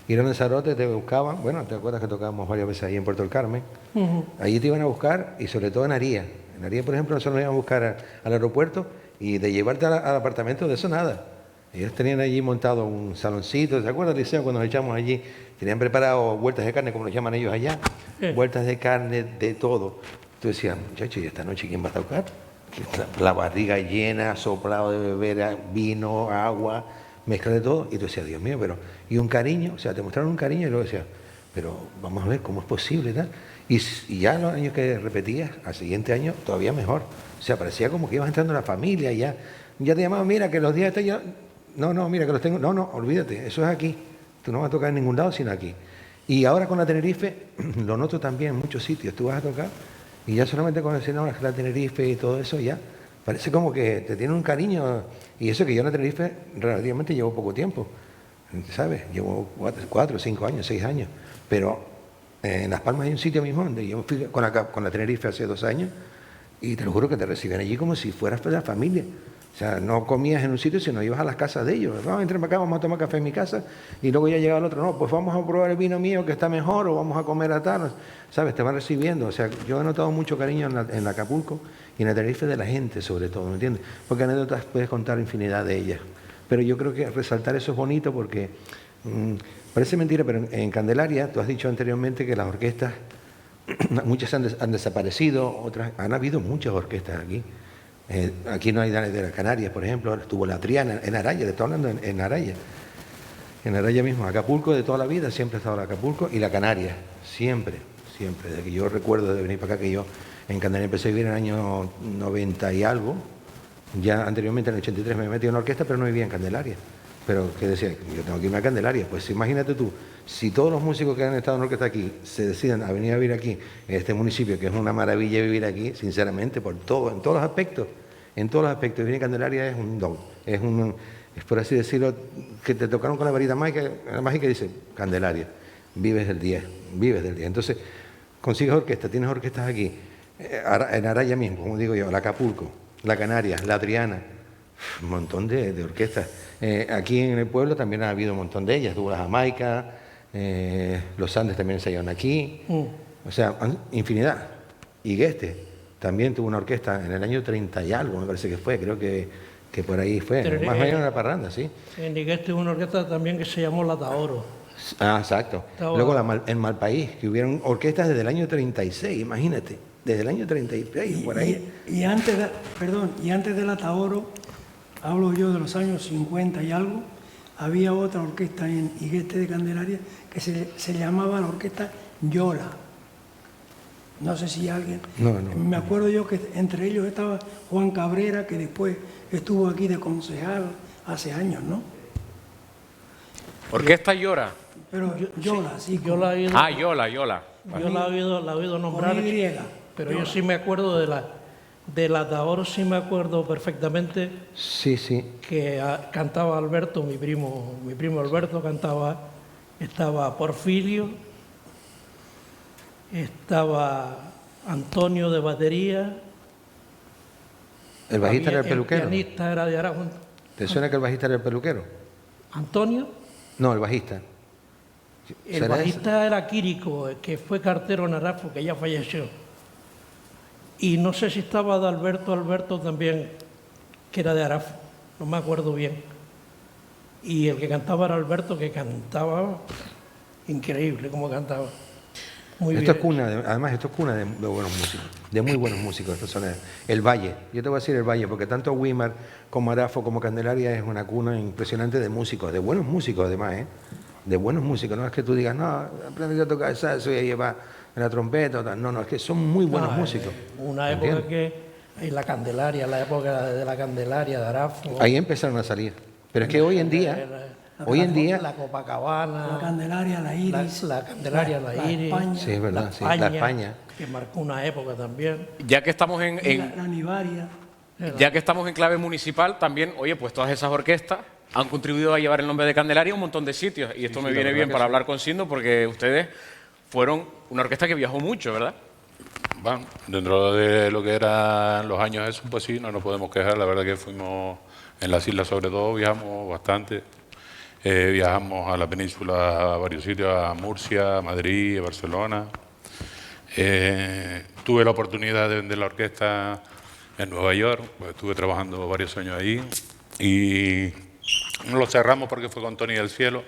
D: ir a Lanzarote, te buscaban, bueno, ¿te acuerdas que tocábamos varias veces ahí en Puerto del Carmen? Allí te iban a buscar, y sobre todo en Aría. En Aría, por ejemplo, nosotros nos iban a buscar al aeropuerto, y de llevarte al apartamento, de eso nada. Ellos tenían allí montado un saloncito, ¿te acuerdas, Liceo, cuando nos echamos allí? Tenían preparado vueltas de carne, como lo llaman ellos allá, vueltas de carne, de todo. Tú decías, muchachos, ¿y esta noche quién va a tocar? La barriga llena, soplado de beber vino, agua, mezcla de todo. Y tú decías, Dios mío, pero... Y un cariño, o sea, te mostraron un cariño y luego decías, pero vamos a ver cómo es posible, ¿no? Y ya los años que repetías, al siguiente año, todavía mejor. O sea, parecía como que ibas entrando en la familia y ya te llamaban, mira, que los días están ya... No, mira, que los tengo... No, olvídate, eso es aquí. Tú no vas a tocar en ningún lado sino aquí. Y ahora con la Tenerife, lo noto también en muchos sitios. Tú vas a tocar y ya solamente con el no, la Tenerife y todo eso ya parece como que te tiene un cariño. Y eso que yo en la Tenerife relativamente llevo poco tiempo. ¿sabes? Llevo 4, 5 años, 6 años, pero en Las Palmas hay un sitio mismo donde yo fui con la Tenerife hace 2 años y te lo juro que te reciben allí como si fueras de la familia. O sea, no comías en un sitio, sino ibas a las casas de ellos. Vamos a entrar para acá, vamos a tomar café en mi casa y luego ya llegaba el otro. No, pues vamos a probar el vino mío que está mejor o vamos a comer a tal. ¿Sabes? Te van recibiendo. O sea, yo he notado mucho cariño en Acapulco y en la Tenerife de la gente, sobre todo, ¿me entiendes? Porque anécdotas puedes contar infinidad de ellas. Pero yo creo que resaltar eso es bonito porque parece mentira, pero en Candelaria, tú has dicho anteriormente que las orquestas, muchas han desaparecido, otras, han habido muchas orquestas aquí. Aquí no hay de las Canarias, por ejemplo, estuvo la Triana, en Araya, le estoy hablando en Araya. En Araya mismo, Acapulco de toda la vida, siempre ha estado el Acapulco y la Canaria, siempre, desde que yo recuerdo de venir para acá, que yo en Candelaria empecé a vivir en el año 90 y algo, ya anteriormente en el 83 me metí en una orquesta, pero no vivía en Candelaria. Pero, ¿qué decía? Yo tengo que irme a Candelaria. Pues imagínate tú, si todos los músicos que han estado en orquesta aquí se deciden a venir a vivir aquí, en este municipio, que es una maravilla vivir aquí, sinceramente, por todo, en todos los aspectos, vivir en Candelaria es un don, es por así decirlo, que te tocaron con la varita mágica y dice, Candelaria, vives del 10. Entonces, consigues orquestas, tienes orquestas aquí, en Araya mismo, como digo yo, la Acapulco, la Canarias, la Triana, un montón de orquestas. Aquí en el pueblo también ha habido un montón de ellas, tuvo la Jamaica, los Andes también ensayaron aquí, o sea, infinidad. Y Gueste también tuvo una orquesta en el año 30 y algo, me parece que fue, creo que por ahí fue, más o menos en la parranda, sí.
H: En Igueste hubo una orquesta también que se llamó La Taoro.
D: Ah, exacto. Luego en Malpaís, que hubieron orquestas desde el año 36, imagínate, desde el año 36, por ahí.
E: Y antes de La Taoro, hablo yo de los años 50 y algo, había otra orquesta en Igueste de Candelaria que se llamaba la orquesta Yola. No sé si alguien...
D: No.
E: Me acuerdo yo que entre ellos estaba Juan Cabrera, que después estuvo aquí de concejal hace años, ¿no?
C: Orquesta Llora.
E: Pero Yola, sí.
H: Yo la he oído,
C: Yola.
H: yo la he oído nombrar,
E: con Y.
H: pero yo sí me acuerdo de la Taoro, sí me acuerdo perfectamente.
D: Sí.
H: Que cantaba Alberto, mi primo Alberto cantaba, estaba Porfirio, estaba Antonio de batería.
D: ¿El bajista era el peluquero?
H: El pianista era de Aragón.
D: ¿Te suena que el bajista era el peluquero?
H: ¿Antonio?
D: No, el bajista.
H: El bajista era Quirico, que fue cartero en Arafo, que ya falleció. Y no sé si estaba de Alberto también, que era de Arafo, no me acuerdo bien. Y el que cantaba era Alberto, que cantaba increíble como cantaba. Muy
D: esto
H: bien.
D: es cuna, además esto es cuna de buenos músicos, de muy buenos músicos. Esta zona, el Valle, yo te voy a decir el Valle, porque tanto Weimar como Arafo como Candelaria es una cuna impresionante de músicos, de buenos músicos además, de buenos músicos. No es que tú digas, no, aprendí a tocar salsa y a llevar la trompeta, no, es que son muy buenos músicos.
H: Una época que en la Candelaria, la época de la Candelaria, de Arafo.
D: Ahí empezaron a salir, pero es que hoy en día
H: la Copacabana,
E: la Candelaria, la Iris,
H: la Candelaria, la Iris,
E: España,
D: sí, es verdad,
H: la
D: España,
H: que marcó una época también.
C: Ya que estamos
E: la Nivaria.
C: ya que estamos en clave municipal, también, oye, pues todas esas orquestas han contribuido a llevar el nombre de Candelaria a un montón de sitios. Y esto me viene bien para hablar con Sindo, porque ustedes fueron una orquesta que viajó mucho, ¿verdad?
F: Bueno, dentro de lo que eran los años esos, pues sí, no nos podemos quejar. La verdad que fuimos en las islas, sobre todo, viajamos bastante. Viajamos a la península, a varios sitios, a Murcia, a Madrid, a Barcelona. Tuve la oportunidad de vender la orquesta en Nueva York, pues estuve trabajando varios años ahí y no lo cerramos porque fue con Tony del Cielo.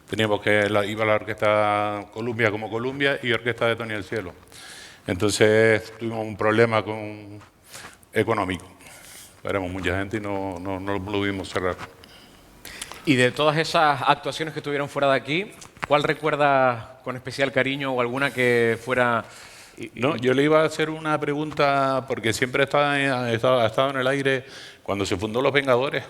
F: Teníamos que iba la orquesta Columbia como Columbia y orquesta de Tony del Cielo. Entonces tuvimos un problema económico. Éramos mucha gente y no lo pudimos cerrar.
C: Y de todas esas actuaciones que tuvieron fuera de aquí, ¿cuál recuerda con especial cariño o alguna que fuera...?
F: No, yo le iba a hacer una pregunta porque siempre ha estado en el aire cuando se fundó Los Vengadores.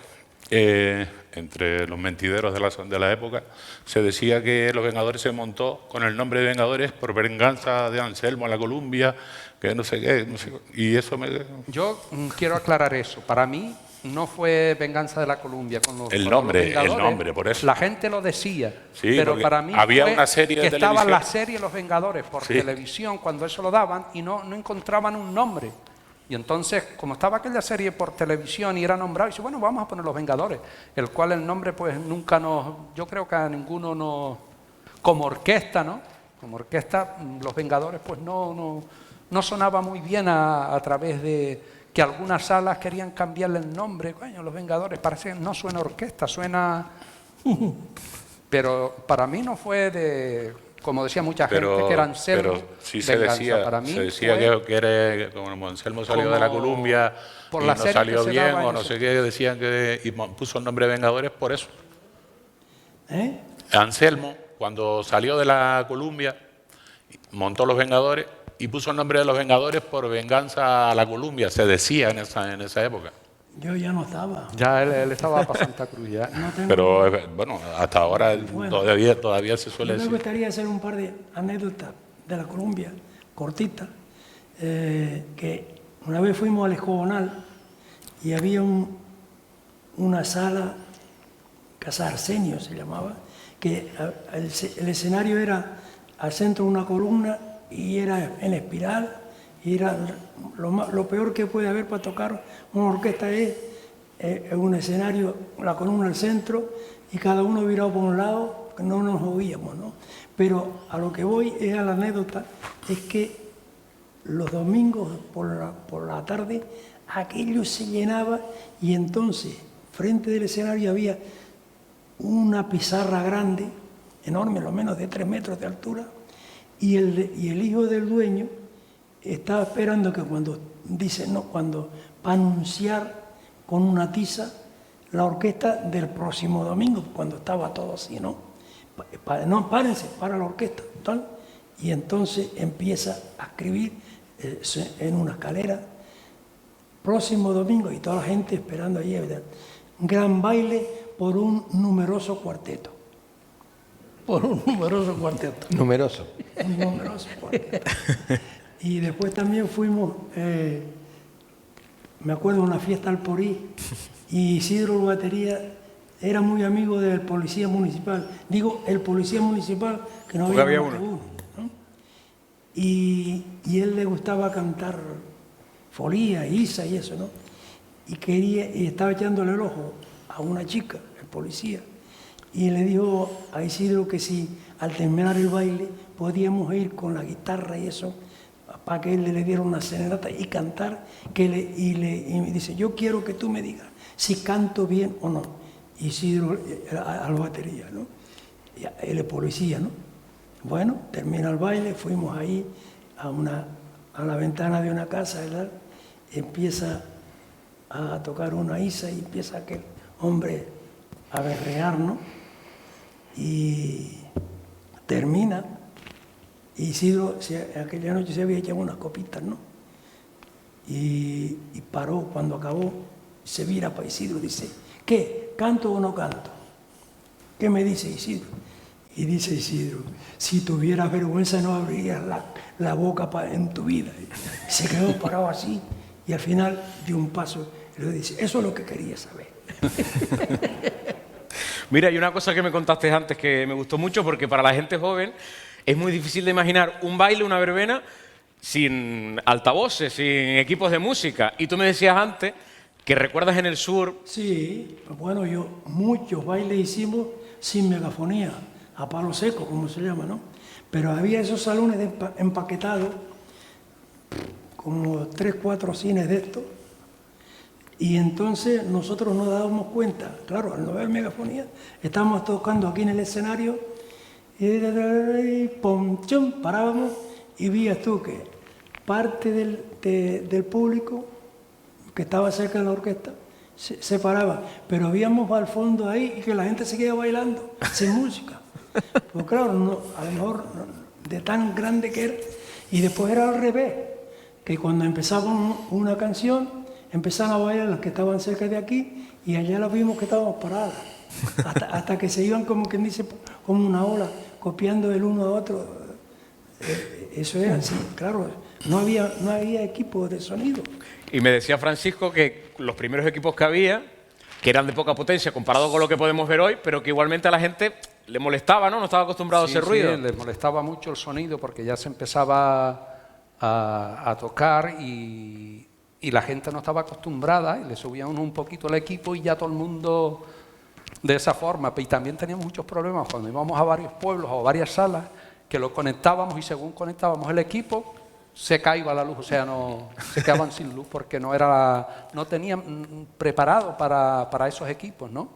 F: Entre los mentideros de la época, se decía que Los Vengadores se montó con el nombre de Vengadores por venganza de Anselmo a la Columbia, que no sé qué, y eso me...
G: Yo quiero aclarar eso. Para mí, no fue Venganza de la Columbia. Con los,
F: El
G: con
F: nombre,
G: los Vengadores,
F: el nombre, por eso.
G: La gente lo decía,
F: Sí,
G: pero
F: porque
G: para mí
F: había
G: fue
F: una serie de
G: que estaba
F: televisión.
G: la serie Los Vengadores por
F: Sí.
G: televisión cuando eso lo daban y no encontraban un nombre. Y entonces, como estaba aquella serie por televisión y era nombrado, y dice, bueno, vamos a poner Los Vengadores, el cual el nombre pues nunca yo creo que a ninguno nos, como orquesta, ¿no? Como orquesta, Los Vengadores pues no sonaba muy bien a través de que algunas salas querían cambiarle el nombre. Coño, Los Vengadores, parece que no suena orquesta, suena... Pero para mí no fue de... Como decía mucha gente, que era Anselmo.
F: Pero sí
G: Venganza. Para mí
F: se decía
G: fue
F: que era, como Anselmo salió de la
G: como
F: Columbia
G: por
F: y
G: la
F: no
G: serie
F: salió
G: que se
F: bien
G: daba
F: o
G: en
F: no
G: ese-
F: sé qué, decían que... Y puso el nombre Vengadores por eso.
E: ¿Eh?
F: Anselmo, cuando salió de la Columbia, montó Los Vengadores y puso el nombre de Los Vengadores por venganza a la Columbia, se decía en esa época.
E: Yo ya no estaba.
G: Ya él estaba para Santa Cruz ya.
E: No tengo-
F: Pero bueno, hasta ahora
E: Bueno.
F: todavía se suele
E: Yo me
F: decir.
E: gustaría hacer un par de anécdotas de la Columbia, cortitas, que una vez fuimos al Escobonal y había una sala, Casa Arsenio se llamaba, que el escenario era al centro una columna y era en espiral, y era lo peor que puede haber para tocar una orquesta es un escenario, la columna al centro y cada uno virado por un lado, que no nos oíamos, ¿no? Pero a lo que voy es a la anécdota, es que los domingos por la tarde aquello se llenaba y entonces frente del escenario había una pizarra grande, enorme, lo menos de 3 metros de altura, y el hijo del dueño estaba esperando que cuando para anunciar con una tiza la orquesta del próximo domingo, cuando estaba todo así, ¿no? No, párense, para la orquesta, tal. Y entonces empieza a escribir en una escalera, próximo domingo, y toda la gente esperando allí, ¿verdad? Gran baile por un numeroso cuarteto.
H: Por un numeroso cuarteto.
D: Numeroso.
E: Un numeroso cuarteto. Y después también fuimos, me acuerdo, a una fiesta al Porí, y Isidro el batería era muy amigo del policía municipal. Digo, el policía municipal, que no había más que uno, ¿no? Y él le gustaba cantar Folía, Isa y eso, ¿no? Y estaba echándole el ojo a una chica, el policía, y le dijo a Isidro que si al terminar el baile podíamos ir con la guitarra y eso, para que él le diera una serenata y cantar, y me dice, yo quiero que tú me digas si canto bien o no. Isidro a la batería, ¿no? Y él es policía, ¿no? Bueno, termina el baile, fuimos ahí a la ventana de una casa, ¿verdad? Empieza a tocar una Isa y empieza aquel hombre a berrear, ¿no? Y termina. Isidro aquella noche se había echado unas copitas, ¿no? Y paró cuando acabó, se vira para Isidro y dice, ¿qué? ¿Canto o no canto? ¿Qué me dice Isidro? Y dice Isidro, si tuvieras vergüenza no abrirías la boca en tu vida. Y se quedó parado así y al final dio un paso y le dice, eso es lo que quería saber.
C: Mira, hay una cosa que me contaste antes que me gustó mucho porque para la gente joven es muy difícil de imaginar un baile, una verbena, sin altavoces, sin equipos de música. Y tú me decías antes que recuerdas en el sur...
E: Sí, bueno, muchos bailes hicimos sin megafonía, a palo seco, como se llama, ¿no? Pero había esos salones empaquetados, como 3, 4 cines de estos, y entonces nosotros nos dábamos cuenta, claro, al no ver megafonía, estábamos tocando aquí en el escenario, y pum, chum, parábamos, y vías tú que parte del público que estaba cerca de la orquesta se paraba, pero veíamos al fondo ahí y que la gente seguía bailando sin música. Pues claro, a lo mejor de tan grande que era. Y después era al revés, que cuando empezaban una canción, empezaban a bailar los que estaban cerca de aquí y allá los vimos que estábamos paradas. Hasta que se iban, como quien dice, como una ola, copiando el uno a otro. Eso era así, claro. No había equipo de sonido.
C: Y me decía Francisco que los primeros equipos que había, que eran de poca potencia comparado con lo que podemos ver hoy, pero que igualmente a la gente le molestaba, ¿no? No estaba acostumbrado a ese ruido.
G: Sí, les molestaba mucho el sonido porque ya se empezaba a tocar y la gente no estaba acostumbrada y le subían un poquito el equipo y ya todo el mundo de esa forma. Y también teníamos muchos problemas cuando íbamos a varios pueblos o a varias salas que lo conectábamos y según conectábamos el equipo se caía la luz, o sea, no se quedaban sin luz porque no tenían preparado para esos equipos, ¿no?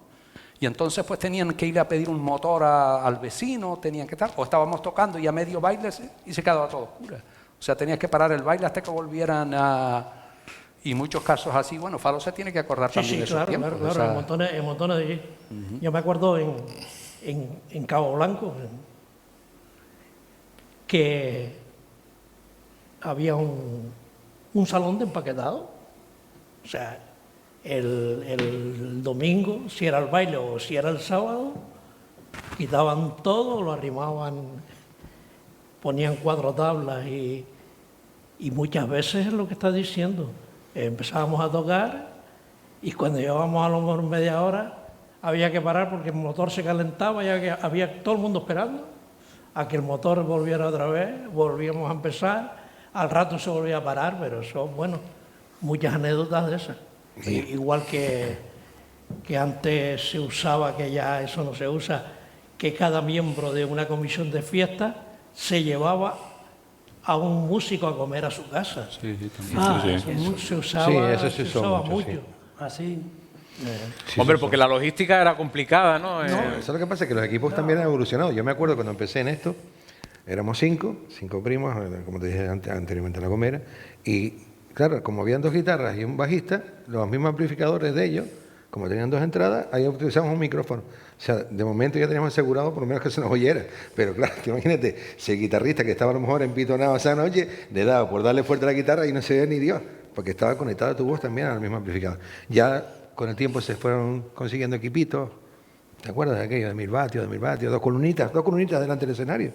G: Y entonces pues tenían que ir a pedir un motor al vecino, tenían que tal, o estábamos tocando y a medio baile y se quedaba todo oscuro. O sea, tenías que parar el baile hasta que volvieran y muchos casos así, bueno, Falo se tiene que acordar también de esos tiempos.
H: Claro,
G: o sea,
H: en montones de... Yo me acuerdo en Cabo Blanco que había un salón de empaquetado. O sea, el domingo, si era el baile o si era el sábado, quitaban todo, lo arrimaban, ponían 4 tablas y muchas veces es lo que está diciendo. Empezábamos a tocar y cuando llevábamos a lo mejor media hora había que parar porque el motor se calentaba y había todo el mundo esperando a que el motor volviera otra vez, volvíamos a empezar, al rato se volvía a parar, pero eso, bueno, muchas anécdotas de esas. Igual que antes se usaba, que ya eso no se usa, que cada miembro de una comisión de fiesta se llevaba a un músico a comer a su casa.
G: sí, también.
H: Eso se usaba,
D: eso se usó mucho, sí.
H: Así.
C: Hombre, porque la logística era complicada, ¿no?
D: Eso es lo que pasa, que los equipos también han evolucionado. Yo me acuerdo cuando empecé en esto, éramos 5 primos, como te dije anteriormente en La Gomera, y claro, como habían 2 guitarras y un bajista, los mismos amplificadores de ellos, como tenían 2 entradas, ahí utilizamos un micrófono. O sea, de momento ya teníamos asegurado por lo menos que se nos oyera. Pero claro, imagínate, si el guitarrista que estaba a lo mejor empitonado esa noche, le daba por darle fuerte a la guitarra y no se veía ni Dios, porque estaba conectada tu voz también al mismo amplificador. Ya con el tiempo se fueron consiguiendo equipitos. ¿Te acuerdas de aquello? De 1000 vatios, 2 columnitas delante del escenario.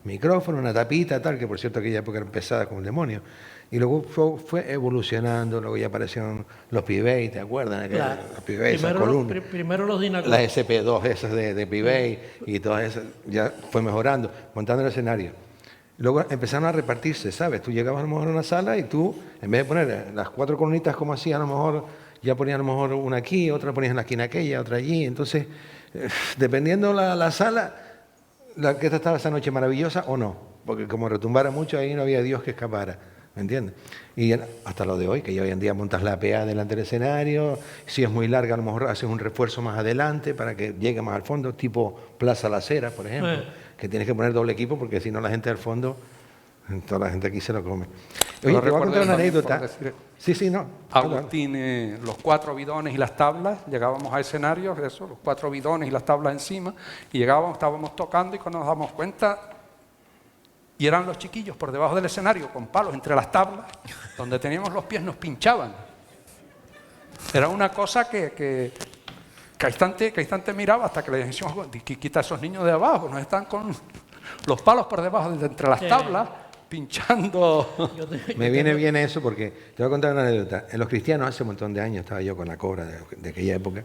D: Micrófono, una tapita, tal, que por cierto aquella época era pesada como el demonio. Y luego fue evolucionando, luego ya aparecieron los P-Bass, ¿te acuerdas?
H: Claro.
D: Los P-Bass, esas columnas.
H: Primero los Dynacon.
D: Las SP2 esas de P-Bass y todas esas, ya fue mejorando, montando el escenario. Luego empezaron a repartirse, ¿sabes? Tú llegabas a lo mejor a una sala y tú, en vez de poner las 4 columnitas como hacían, a lo mejor ya ponías a lo mejor una aquí, otra ponías en la esquina aquella, otra allí. Entonces, dependiendo la sala, la orquesta estaba esa noche maravillosa o no, porque como retumbara mucho ahí no había Dios que escapara, ¿me entiendes? Y hasta lo de hoy, que ya hoy en día montas la PA delante del escenario, si es muy larga a lo mejor haces un refuerzo más adelante para que llegue más al fondo, tipo Plaza La Cera, por ejemplo, que tienes que poner doble equipo porque si no la gente del fondo, toda la gente aquí se lo come. Oye, te voy a contar una anécdota. Sí, no.
G: Agustín, los 4 bidones y las tablas, llegábamos a escenarios, eso, los 4 bidones y las tablas encima, y estábamos tocando y cuando nos damos cuenta, y eran los chiquillos por debajo del escenario con palos entre las tablas, donde teníamos los pies nos pinchaban. Era una cosa que a instante miraba hasta que le decíamos, quita a esos niños de abajo, nos están con los palos por debajo de entre las tablas, pinchando.
D: Me viene bien eso porque te voy a contar una anécdota. En los cristianos hace un montón de años estaba yo con la cobra de aquella época.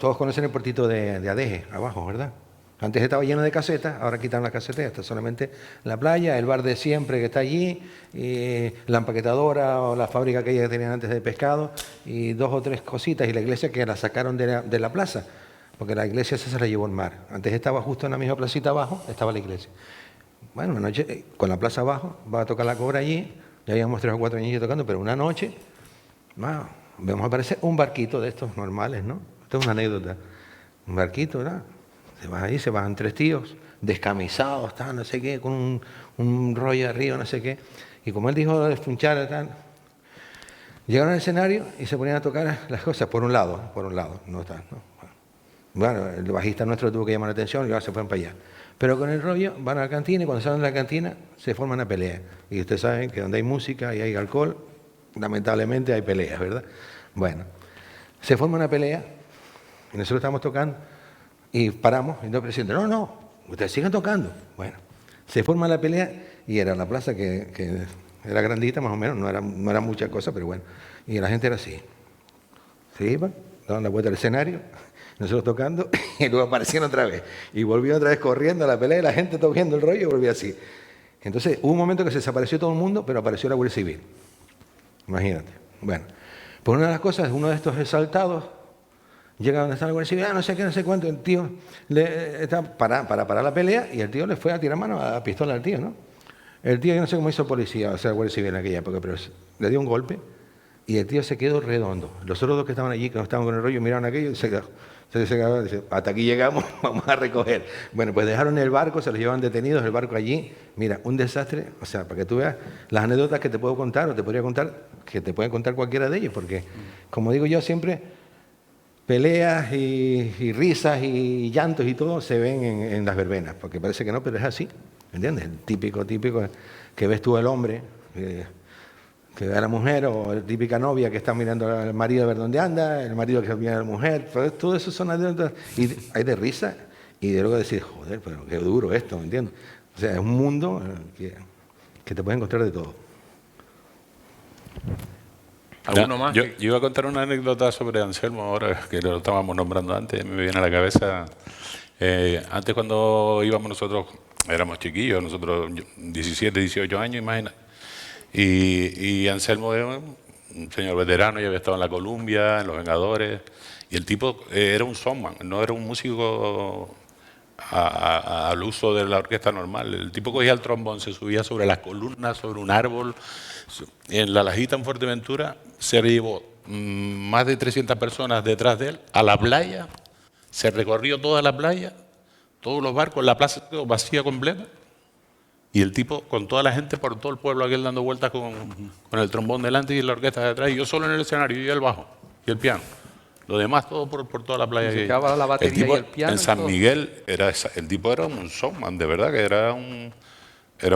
D: Todos conocen el portito de Adeje, abajo, ¿verdad? Antes estaba lleno de casetas, ahora quitan las casetas, está solamente la playa, el bar de siempre que está allí, y la empaquetadora o la fábrica que tenían antes de pescado, y 2 o 3 cositas, y la iglesia que la sacaron de la plaza, porque la iglesia esa se la llevó el mar. Antes estaba justo en la misma placita abajo, estaba la iglesia. Bueno, una noche, con la plaza abajo, va a tocar la cobra allí, ya habíamos 3 o 4 niños tocando, pero una noche, vemos aparecer un barquito de estos normales, ¿no? Esto es una anécdota. Un barquito, ¿verdad? Se bajan 3 tíos, descamisados, no sé qué, con un rollo de río, no sé qué. Y como él dijo de funchar, llegaron al escenario y se ponían a tocar las cosas por un lado, no está, ¿no? Bueno, el bajista nuestro tuvo que llamar la atención y ahora se fueron para allá. Pero con el rollo van a la cantina y cuando salen de la cantina se forma una pelea. Y ustedes saben que donde hay música y hay alcohol, lamentablemente hay peleas, ¿verdad? Bueno, se forma una pelea y nosotros estamos tocando y paramos y el presidente, no, ustedes sigan tocando. Bueno, se forma la pelea y era la plaza que era grandita más o menos, no era mucha cosa, pero bueno. Y la gente era así. Se iban, daban la vuelta al escenario, nosotros tocando, y luego aparecían otra vez. Y volvían otra vez corriendo a la pelea, y la gente todo viendo el rollo y volvía así. Entonces hubo un momento que se desapareció todo el mundo, pero apareció la Guardia Civil. Imagínate. Bueno, por una de las cosas, uno de estos exaltados llega donde está la Guardia Civil, no sé qué, no sé cuánto, el tío está para parar la pelea y el tío le fue a tirar mano a la pistola al tío, ¿no? El tío, yo no sé cómo hizo el policía, o sea, la Guardia Civil en aquella época, pero le dio un golpe y el tío se quedó redondo. Los otros dos que estaban allí, que no estaban con el rollo, miraron aquello y se quedó, hasta aquí llegamos, vamos a recoger. Bueno, pues dejaron el barco, se los llevan detenidos, el barco allí. Mira, un desastre, o sea, para que tú veas las anécdotas que te puedo contar o te podría contar, que te pueden contar cualquiera de ellos, porque, como digo yo siempre, peleas y risas y llantos y todo se ven en las verbenas, porque parece que no, pero es así, ¿entiendes? El típico que ves tú el hombre, que ve a la mujer, o la típica novia que está mirando al marido a ver dónde anda, el marido que mira a la mujer, todo eso son anécdotas, y hay de risa y de luego decir, joder, pero qué duro esto, ¿me entiendes? O sea, es un mundo que te puede encontrar de todo.
C: ¿Alguno más?
F: Yo iba a contar una anécdota sobre Anselmo, ahora que lo estábamos nombrando antes, me viene a la cabeza. Antes cuando íbamos nosotros, éramos chiquillos, nosotros 17, 18 años, imagínate. Y Anselmo era un señor veterano, ya había estado en la Columbia, en Los Vengadores, y el tipo era un showman, no era un músico al uso de la orquesta normal. El tipo cogía el trombón, se subía sobre las columnas, sobre un árbol. En la Lajita, en Fuerteventura, se llevó más de 300 personas detrás de él a la playa, se recorrió toda la playa, todos los barcos, la plaza quedó vacía completa, y el tipo con toda la gente por todo el pueblo aquel dando vueltas con el trombón delante y la orquesta detrás, y yo solo en el escenario, y el bajo y el piano. Lo demás todo por toda la playa.
G: Se acababa la batería
F: el tipo,
G: y el piano.
F: En San Miguel, el tipo era un showman, de verdad, que era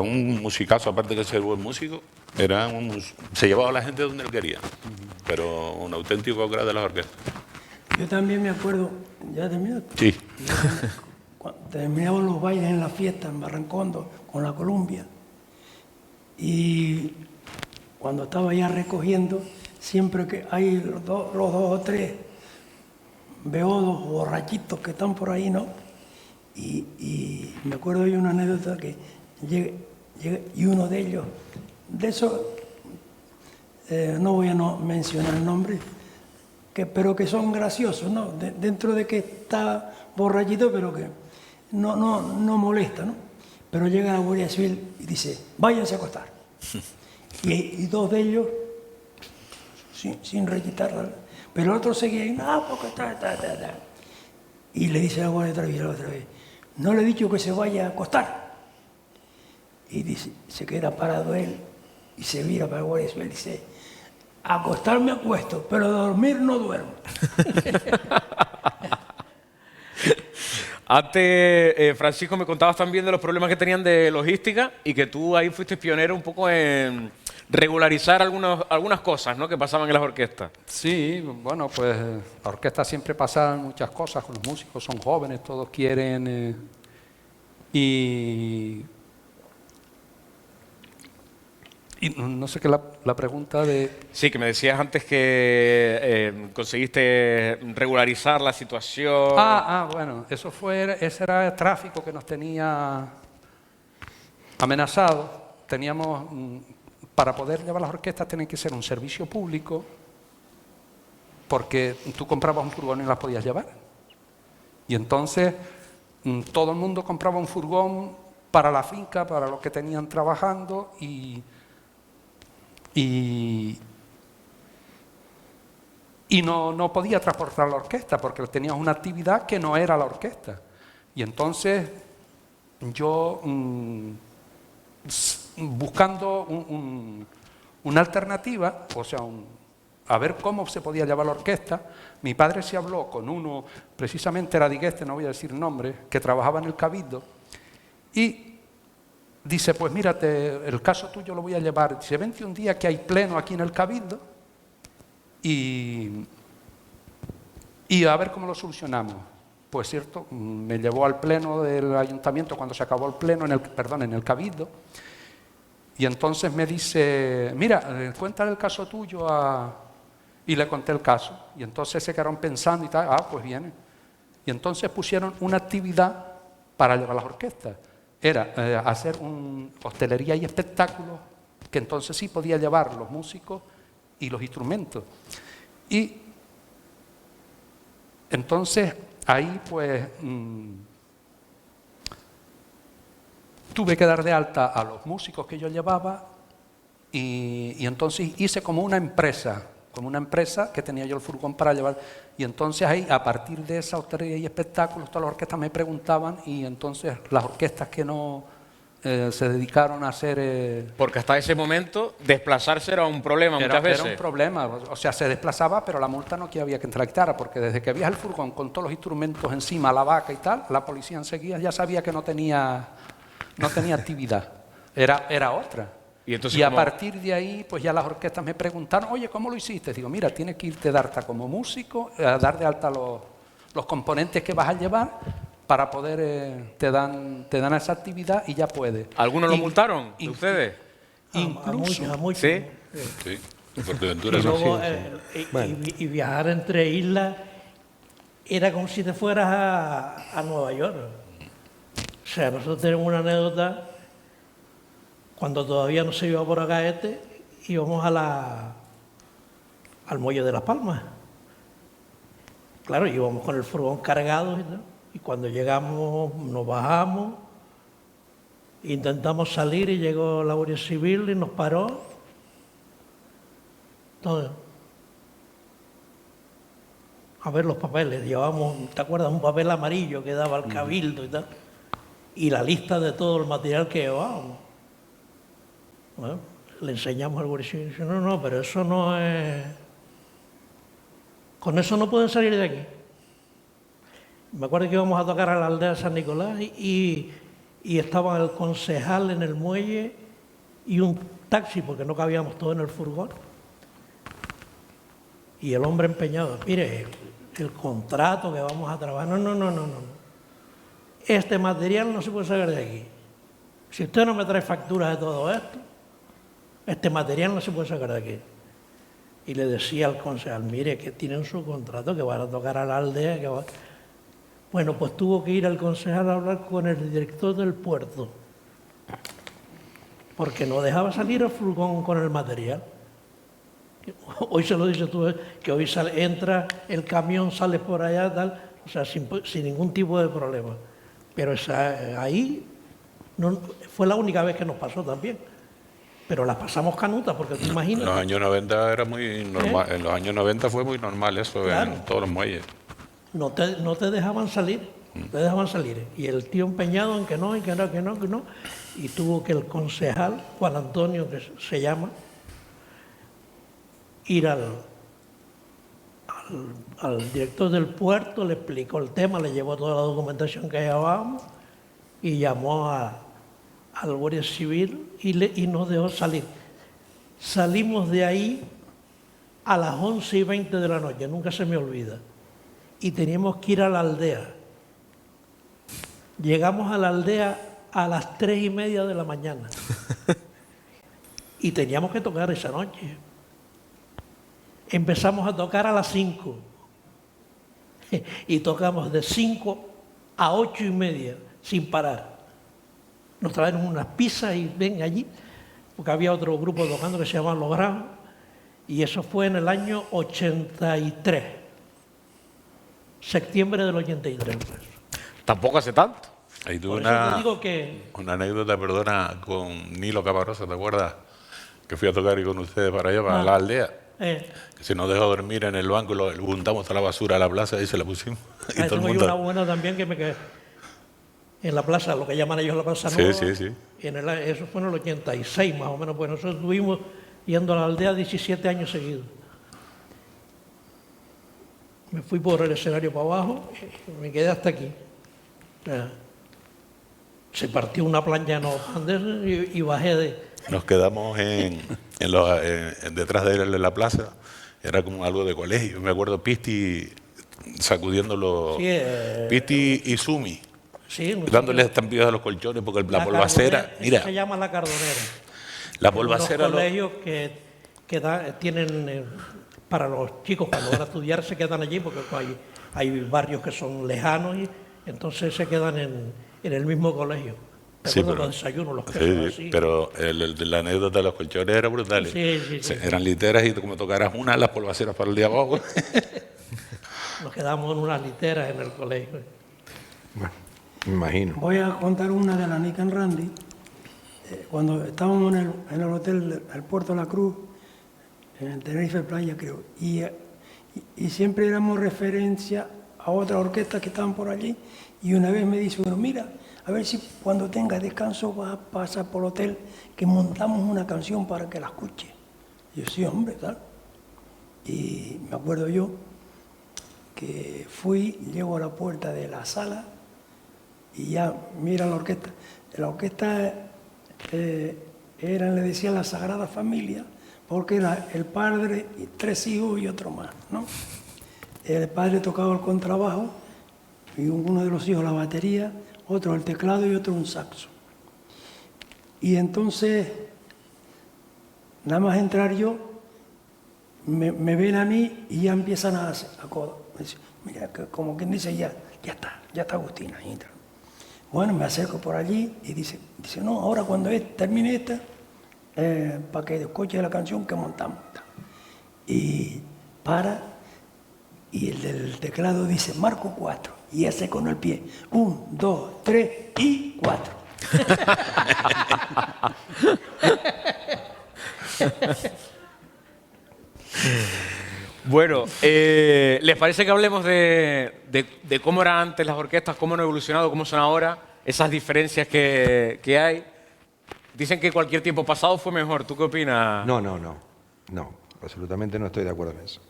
F: un musicazo, aparte de ser buen músico, se llevaba a la gente donde él quería, pero un auténtico crack de las orquestas.
E: Yo también me acuerdo, ¿ya terminó?
F: Sí.
E: Cuando terminaban los bailes en la fiesta en Barrancondo con la Columbia, y cuando estaba ya recogiendo, siempre que hay los dos o tres beodos borrachitos que están por ahí, ¿no? Y me acuerdo de una anécdota que llega y uno de ellos, de esos, no voy a mencionar el nombre, pero que son graciosos, ¿no? Dentro de que está borrachito, pero que no molesta, ¿no? Pero llega la Guardia Civil y dice, váyanse a acostar. Y dos de ellos, sin requitar, pero el otro seguía ahí, no, porque está. Y le dice a la Guardia otra vez, no le he dicho que se vaya a acostar. Y dice, se queda parado él y se mira para la Guardia Civil y dice, acostar me acuesto, pero dormir no duermo.
C: Antes, Francisco, me contabas también de los problemas que tenían de logística y que tú ahí fuiste pionero un poco en regularizar algunas cosas, ¿no?, que pasaban en las orquestas.
G: Sí, bueno, pues la orquesta siempre pasaban muchas cosas, los músicos son jóvenes, todos quieren... Y no sé qué la pregunta de...
C: Sí, que me decías antes que conseguiste regularizar la situación.
G: Bueno, ese era el tráfico que nos tenía amenazado. Teníamos, para poder llevar las orquestas, tenía que ser un servicio público, porque tú comprabas un furgón y las podías llevar. Y entonces todo el mundo compraba un furgón para la finca, para los que tenían trabajando, y no podía transportar la orquesta porque tenías una actividad que no era la orquesta. Y entonces yo, buscando una alternativa, o sea, a ver cómo se podía llevar la orquesta, mi padre se habló con uno, precisamente era digueste, no voy a decir nombre, que trabajaba en el Cabildo, y dice, pues mírate, el caso tuyo lo voy a llevar. Dice, vente un día que hay pleno aquí en el Cabildo y a ver cómo lo solucionamos. Pues cierto, me llevó al pleno del ayuntamiento cuando se acabó el pleno, en el Cabildo, Y entonces me dice, mira, cuéntale el caso tuyo y le conté el caso. Y entonces se quedaron pensando y tal, pues viene. Y entonces pusieron una actividad para llevar las orquestas. Era hacer hostelería y espectáculos, que entonces sí podía llevar los músicos y los instrumentos. Y entonces ahí pues tuve que dar de alta a los músicos que yo llevaba y entonces hice como una empresa que tenía yo el furgón para llevar. Y entonces ahí, a partir de esa hostelería y espectáculos, todas las orquestas me preguntaban y entonces las orquestas que no se dedicaron a hacer...
C: Porque hasta ese momento desplazarse era un problema muchas veces.
G: Era un problema, o sea, se desplazaba, pero la multa no que había que entrar a quitar, porque desde que había el furgón con todos los instrumentos encima, la vaca y tal, la policía enseguida ya sabía que no tenía actividad, era otra. Y a partir de ahí, pues ya las orquestas me preguntaron, oye, ¿cómo lo hiciste? Digo, mira, tienes que irte de alta como músico, dar de alta los componentes que vas a llevar para poder, te dan esa actividad y ya puedes.
C: ¿Algunos lo multaron de ustedes?
G: Incluso.
H: A muchos.
C: ¿Sí?
F: Sí, Fuerteventura
H: Y
F: no.
H: luego, y viajar entre islas era como si te fueras a Nueva York. O sea, nosotros tenemos una anécdota, cuando todavía no se iba por acá íbamos al muelle de Las Palmas. Claro, íbamos con el furgón cargado y cuando llegamos nos bajamos, intentamos salir y llegó la Guardia Civil y nos paró. Entonces, a ver los papeles, llevábamos, ¿te acuerdas? Un papel amarillo que daba al cabildo y tal, y la lista de todo el material que llevábamos. Bueno, le enseñamos al Guardia Civil y dice, no, pero eso no es... Con eso no pueden salir de aquí. Me acuerdo que íbamos a tocar a la aldea de San Nicolás y estaba el concejal en el muelle y un taxi, porque no cabíamos todos en el furgón. Y el hombre empeñado, mire, el contrato que vamos a trabajar, no. Este material no se puede sacar de aquí. Si usted no me trae facturas de todo esto, este material no se puede sacar de aquí. Y le decía al concejal, mire, que tienen su contrato, que van a tocar a la aldea, que va... Bueno, pues tuvo que ir al concejal a hablar con el director del puerto, porque no dejaba salir el furgón con el material. Hoy se lo dice tú, que hoy entra el camión, sale por allá, tal, o sea, sin ningún tipo de problema. Pero ahí no, fue la única vez que nos pasó también. Pero las pasamos canutas, porque tú imaginas...
F: En los años 90 era muy normal, en los años 90 fue muy normal eso, claro, en todos los muelles.
H: No te dejaban salir, te dejaban salir. Y el tío empeñado en que no, y tuvo que el concejal, Juan Antonio, que se llama, ir al director del puerto, le explicó el tema, le llevó toda la documentación que llevábamos y llamó al Guardia Civil y nos dejó salir. Salimos de ahí a las 11:20 de la noche, nunca se me olvida, y teníamos que ir a la aldea. Llegamos a la aldea a las 3:30 de la mañana y teníamos que tocar esa noche. Empezamos a tocar a las 5 y tocamos de 5 a 8:30 sin parar. Nos trajeron unas pizzas y ven allí, porque había otro grupo tocando que se llamaba Los Granjos, y eso fue en el año 83, septiembre del 83.
C: Tampoco hace tanto.
F: Ahí tuve una anécdota, perdona, con Nilo Caparrosa, ¿te acuerdas? Que fui a tocar y con ustedes para allá, para la aldea. Que se nos dejó dormir en el banco y lo juntamos toda la basura a la plaza y se la pusimos. Y todo el mundo...
H: una buena también que me quedé en la plaza, lo que llaman ellos la plaza nueva.
F: Sí.
H: Eso fue en el 86 más o menos, pues nosotros estuvimos yendo a la aldea 17 años seguidos. Me fui por el escenario para abajo y me quedé hasta aquí. Se partió una plancha y bajé de...
F: Nos quedamos detrás de la plaza, era como algo de colegio. Me acuerdo Pisti sacudiendo Pisti y Sumi, dándole estampillas a los colchones porque la polvacera...
H: Mira, se llama La Cardonera.
F: La
H: Hay unos
F: polvacera...
H: colegios que tienen, para los chicos cuando van a estudiar se quedan allí porque hay barrios que son lejanos y entonces se quedan en el mismo colegio.
F: Sí,
H: Recuerdo
F: pero,
H: los desayunos, los quesos así.
F: pero la anécdota de los colchones era brutal.
H: Sí.
F: Eran literas y como tocaras una, las polvaceras para el día abajo.
H: Nos quedamos en unas literas en el colegio.
D: Bueno, me imagino.
E: Voy a contar una de la Nick and Randy. Cuando estábamos en el hotel del Puerto de la Cruz, en Tenerife Playa creo, y siempre éramos referencia a otras orquestas que estaban por allí, y una vez me dice uno, mira, a ver si cuando tenga descanso vas a pasar por el hotel, que montamos una canción para que la escuche. Y yo, sí, hombre, tal. Y me acuerdo yo que llego a la puerta de la sala y ya mira la orquesta. La orquesta le decían la Sagrada Familia, porque era el padre, y 3 hijos y otro más, ¿no? El padre tocaba el contrabajo y uno de los hijos la batería, otro el teclado y otro un saxo. Y entonces, nada más entrar yo, me ven a mí y ya empiezan a decir, mira, como quien dice, ya está Agustín ahí. Bueno, me acerco por allí y dice no, ahora cuando termine esta, para que escuche la canción que montamos. Y y el del teclado dice, marco 4, y hace con el pie, 1, 2, 3 y 4.
C: Bueno, ¿les parece que hablemos de cómo eran antes las orquestas, cómo han evolucionado, cómo son ahora, esas diferencias que hay? Dicen que cualquier tiempo pasado fue mejor. ¿Tú qué opinas?
D: No, absolutamente no estoy de acuerdo en eso.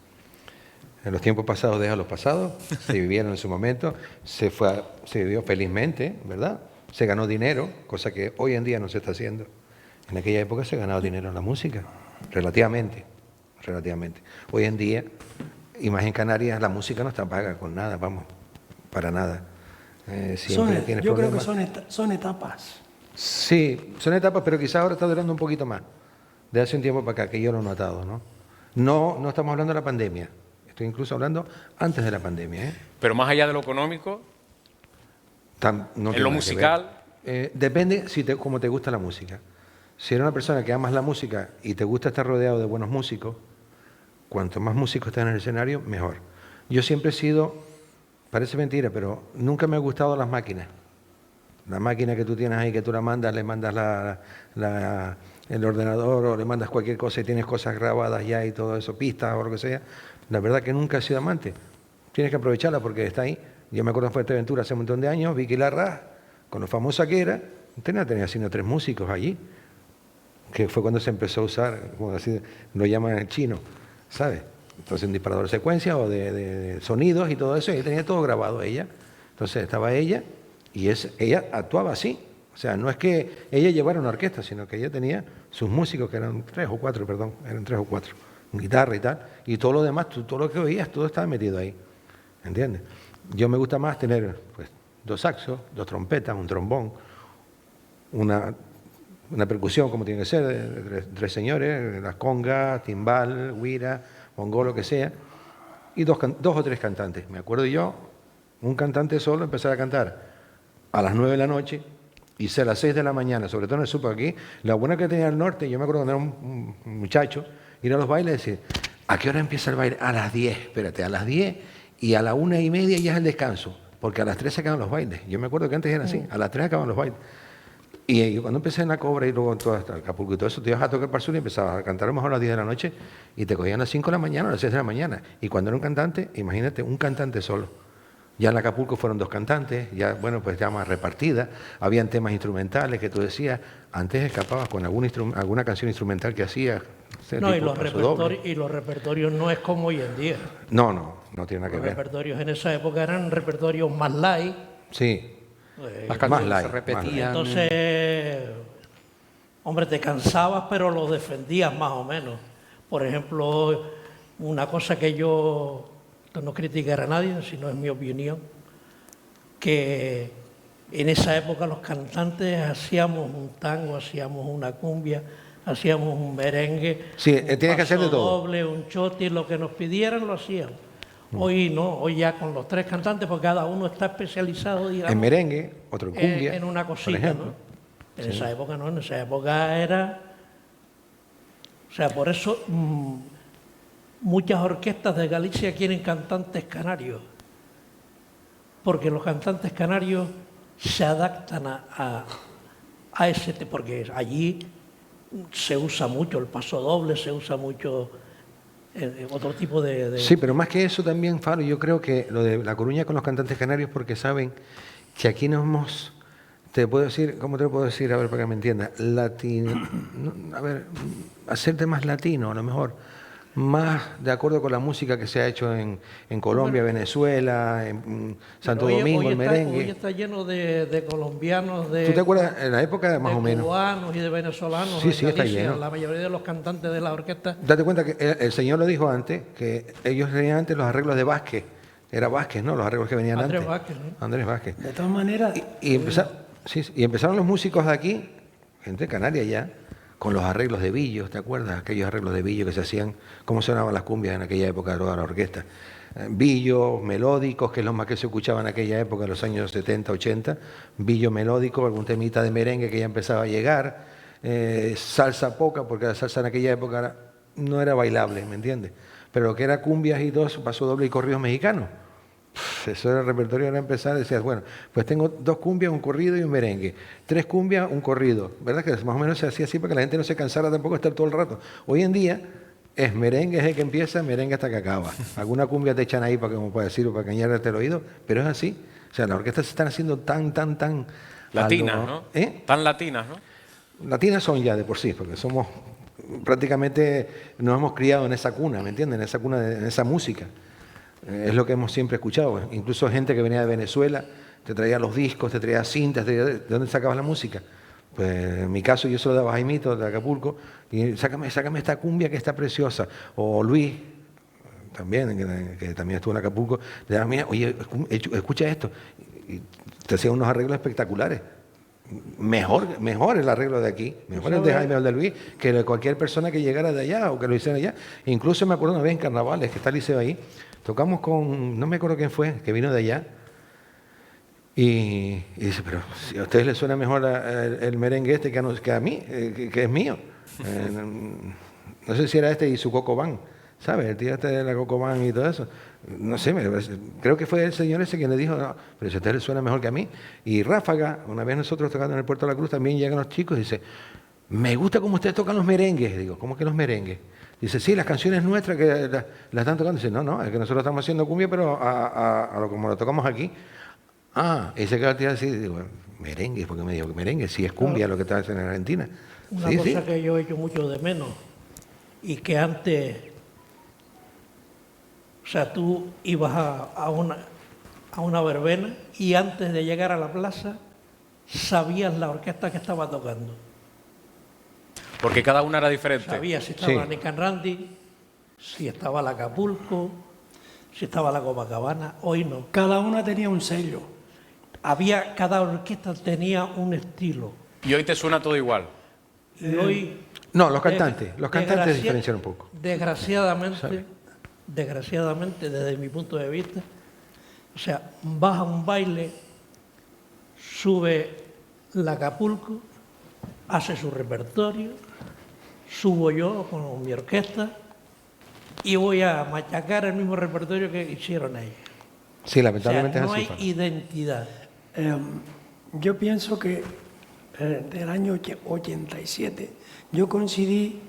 D: En los tiempos pasados deja los pasados, se vivieron en su momento, se vivió felizmente, ¿verdad? Se ganó dinero, cosa que hoy en día no se está haciendo. En aquella época se ganaba dinero en la música, relativamente. Hoy en día, y más en Canarias, la música no está paga con nada, vamos, para nada.
E: Yo creo que son etapas.
D: Sí, son etapas, pero quizás ahora está durando un poquito más. De hace un tiempo para acá, que yo lo he notado, ¿no? No estamos hablando de la pandemia. Estoy incluso hablando antes de la pandemia, ¿eh?
C: Pero más allá de lo económico, en lo musical.
D: Depende cómo te gusta la música. Si eres una persona que amas la música y te gusta estar rodeado de buenos músicos, cuanto más músicos estén en el escenario, mejor. Yo siempre he sido, parece mentira, pero nunca me han gustado las máquinas. La máquina que tú tienes ahí, que tú la mandas, le mandas el ordenador o le mandas cualquier cosa y tienes cosas grabadas ya y todo eso, pistas o lo que sea. La verdad que nunca he sido amante. Tienes que aprovecharla porque está ahí. Yo me acuerdo en Fuerteventura hace un montón de años, Vicky Larraz, con lo famosa que era, tenía sino 3 músicos allí, que fue cuando se empezó a usar, como así lo llaman en chino, ¿sabes? Entonces un disparador de secuencia o de sonidos y todo eso, y tenía todo grabado ella. Entonces estaba ella y ella actuaba así. O sea, no es que ella llevara una orquesta, sino que ella tenía sus músicos, que eran 3 o 4, guitarra y tal, y todo lo demás, todo lo que oías, todo estaba metido ahí, ¿entiendes? Yo me gusta más tener pues 2 saxos, 2 trompetas, un trombón, una percusión como tiene que ser, de 3 señores, las congas, timbal, guira, bongó, lo que sea, y 2 o 3 cantantes. Me acuerdo yo, un cantante solo empezar a cantar a las 9 de la noche y a las 6 de la mañana, sobre todo en el sur aquí. La buena que tenía el norte, yo me acuerdo cuando era un muchacho, ir a los bailes y decir, ¿a qué hora empieza el baile? A las 10, espérate, a las 10 y a la 1:30 ya es el descanso, porque a las 3 se acaban los bailes. Yo me acuerdo que antes era así, a las 3 acaban los bailes. Y yo cuando empecé en la Cobra y luego en todo hasta Acapulco y todo eso, te ibas a tocar para el sur y empezabas a cantar a lo mejor a las 10 de la noche y te cogían a las 5 de la mañana o a las 6 de la mañana. Y cuando era un cantante, imagínate, un cantante solo. Ya en Acapulco fueron 2 cantantes, ya, bueno, pues ya más repartidas. Habían temas instrumentales que tú decías, antes escapabas con alguna canción instrumental que hacías.
H: No, y los repertorios no es como hoy en día.
D: No tiene nada que ver.
H: Los repertorios en esa época eran repertorios más light.
D: Sí.
G: Las canciones se repetían.
H: Entonces, hombre, te cansabas, pero lo defendías más o menos. Por ejemplo, una cosa que yo no criticar a nadie, sino es mi opinión, que en esa época los cantantes hacíamos un tango, hacíamos una cumbia, hacíamos un merengue,
D: Sí,
H: un
D: tienes que hacer de
H: paso
D: todo.
H: doble, un choti, lo que nos pidieran lo hacíamos. Hoy no, hoy ya con los 3 cantantes, porque cada uno está especializado, digamos,
D: En merengue, otro en cumbia.
H: en una
D: por
H: cosita,
D: ejemplo.
H: ¿no? En esa época no, en esa época era... O sea, por eso muchas orquestas de Galicia quieren cantantes canarios, porque los cantantes canarios se adaptan a ese, porque allí se usa mucho el paso doble, se usa mucho otro tipo de...
D: Sí, pero más que eso también, Faro, yo creo que lo de La Coruña con los cantantes canarios, porque saben que aquí nos hemos, te puedo decir, ¿cómo te lo puedo decir? A ver, para que me entienda, latino, a ver, hacerte más latino, a lo mejor, más de acuerdo con la música que se ha hecho en Colombia, Venezuela, en Santo Domingo, el merengue.
H: Hoy está lleno de colombianos,
D: ¿Tú te acuerdas en la época más o menos?
H: De cubanos y de venezolanos.
D: Sí,
H: en
D: sí, está
H: Galicia,
D: lleno.
H: La mayoría de los cantantes de la orquesta.
D: Date cuenta que el señor lo dijo antes, que ellos tenían antes los arreglos de Vázquez. Era Vázquez, ¿no? Los arreglos que venían
H: Andrés
D: antes.
H: Vázquez, ¿no?
D: Andrés Vázquez.
E: De todas maneras,
D: Y empezaron los músicos de aquí, gente de Canarias ya, con los arreglos de Billo, ¿te acuerdas? Aquellos arreglos de Billo que se hacían, cómo sonaban las cumbias en aquella época de toda la orquesta. Billo, melódicos, que es lo más que se escuchaba en aquella época, en los años 70, 80. Billo melódico, algún temita de merengue que ya empezaba a llegar. Salsa poca, porque la salsa en aquella época no era bailable, ¿me entiendes? Pero lo que era cumbias y todo eso, paso doble y corridos mexicanos. Eso era el repertorio, era empezar, decías, bueno, pues tengo 2 cumbias, un corrido y un merengue, 3 cumbias, un corrido, ¿verdad? Que más o menos se hacía así para que la gente no se cansara tampoco de estar todo el rato. Hoy en día es merengue, es el que empieza, merengue hasta que acaba. Alguna cumbia te echan ahí para que, como pueda decir, o para cañarte el oído, pero es así. O sea, las orquestas se están haciendo tan
C: Latinas, ¿no? Tan latinas, ¿no?
D: Latinas son ya de por sí, porque somos prácticamente, nos hemos criado en esa cuna, ¿me entienden? En esa cuna, en esa música. Es lo que hemos siempre escuchado. Incluso gente que venía de Venezuela te traía los discos, te traía cintas, ¿de dónde sacabas la música? Pues en mi caso yo se lo daba a Jaimito de Acapulco y sácame esta cumbia que está preciosa. O Luis, también, que también estuvo en Acapulco, le daba, mira, oye, escucha esto. Y te hacía unos arreglos espectaculares. Mejor el arreglo de aquí, mejor el de Jaime o el de Luis, que el de cualquier persona que llegara de allá o que lo hiciera allá. Incluso me acuerdo una vez en Carnavales, que está el liceo ahí, tocamos con, no me acuerdo quién fue, que vino de allá, y dice, pero si a ustedes les suena mejor el merengue este que a mí, que es mío. No sé si era este y su Cocobán, ¿sabes? El tío este de la Cocobán y todo eso. No sé, creo que fue el señor ese quien le dijo, no, pero si a ustedes les suena mejor que a mí. Y Ráfaga, una vez nosotros tocando en el Puerto de la Cruz, también llegan los chicos y dice, me gusta cómo ustedes tocan los merengues. Digo, ¿cómo que los merengues? Dice, sí, las canciones nuestras que las están tocando. Dice, no, es que nosotros estamos haciendo cumbia, pero a lo como lo tocamos aquí. Ah, y se queda el tío así, digo, merengue, porque me dijo que merengue, sí es cumbia lo que está haciendo en Argentina.
H: Una cosa que yo he hecho mucho de menos y que antes, o sea, tú ibas a una verbena y antes de llegar a la plaza sabías la orquesta que estaba tocando.
C: Porque cada una era diferente.
H: Sabías si estaba Nick and Randy, si estaba la Acapulco, si estaba la Copacabana. Hoy no.
E: cada una tenía un sello.
H: Cada orquesta tenía un estilo.
C: Y hoy te suena todo igual.
H: Y hoy...
D: No, los cantantes diferencian un poco.
H: Desgraciadamente, desde mi punto de vista, o sea, vas a un baile, sube la Acapulco, hace su repertorio, subo yo con mi orquesta y voy a machacar el mismo repertorio que hicieron ellos.
D: Sí, lamentablemente
H: o sea, no
D: es así.
H: hay identidad.
E: Yo pienso que del año 87 yo coincidí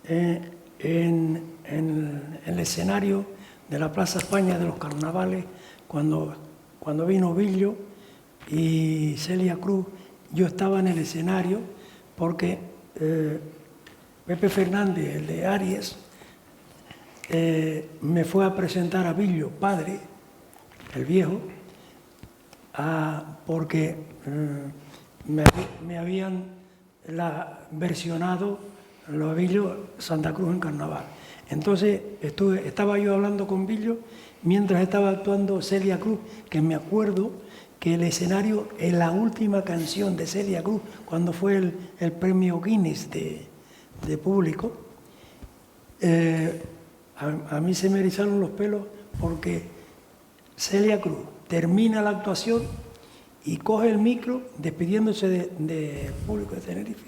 E: en el escenario de la Plaza España de los Carnavales cuando vino Billo y Celia Cruz. Yo estaba en el escenario porque Pepe Fernández, el de Aries, me fue a presentar a Billo, padre, el viejo, porque me habían versionado los Billo Santa Cruz en Carnaval. Entonces estaba yo hablando con Billo mientras estaba actuando Celia Cruz, que me acuerdo que el escenario, en la última canción de Celia Cruz, cuando fue el premio Guinness de público, a mí se me erizaron los pelos porque Celia Cruz termina la actuación y coge el micro despidiéndose de público de Tenerife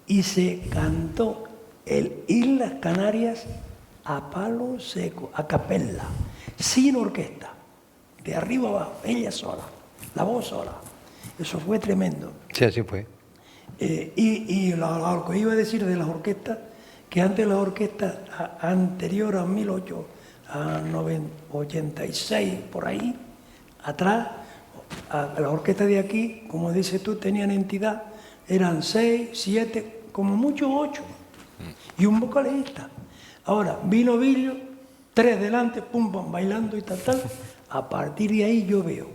E: y se cantó el Islas Canarias a palo seco, a capella, sin orquesta, de arriba abajo, ella sola, la voz sola. Eso fue tremendo.
D: Sí, así fue.
E: Y lo que iba a decir de las orquestas, que antes las orquestas anterior a 1886, por ahí, atrás, a la orquesta de aquí, como dices tú, tenían entidad, eran 6, 7, como mucho 8, y un vocalista. Ahora, vino Billo, 3 delante, pum, pum, bailando y tal. A partir de ahí yo veo,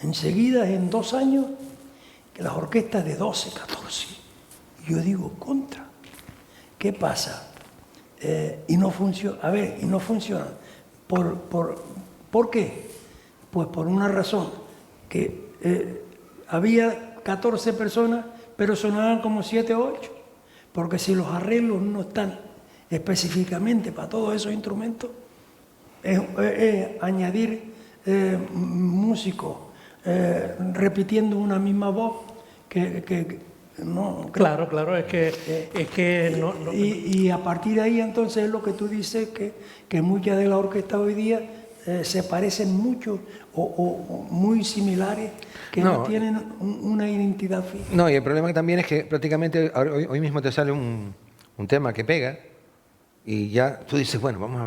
E: enseguida, en 2 años, que las orquestas de 12, 14. Yo digo, contra. ¿Qué pasa? Y no funciona. A ver, y no funciona. ¿Por qué? Pues por una razón, que había 14 personas, pero sonaban como 7 o 8. Porque si los arreglos no están específicamente para todos esos instrumentos, es añadir músicos repitiendo una misma voz que no.
H: Claro, es que no.
E: Y a partir de ahí entonces es lo que tú dices, que muchas de las orquestas hoy día se parecen mucho o muy similares, que no tienen una identidad fija.
D: No, y el problema también es que prácticamente hoy mismo te sale un tema que pega y ya tú dices, bueno, vamos a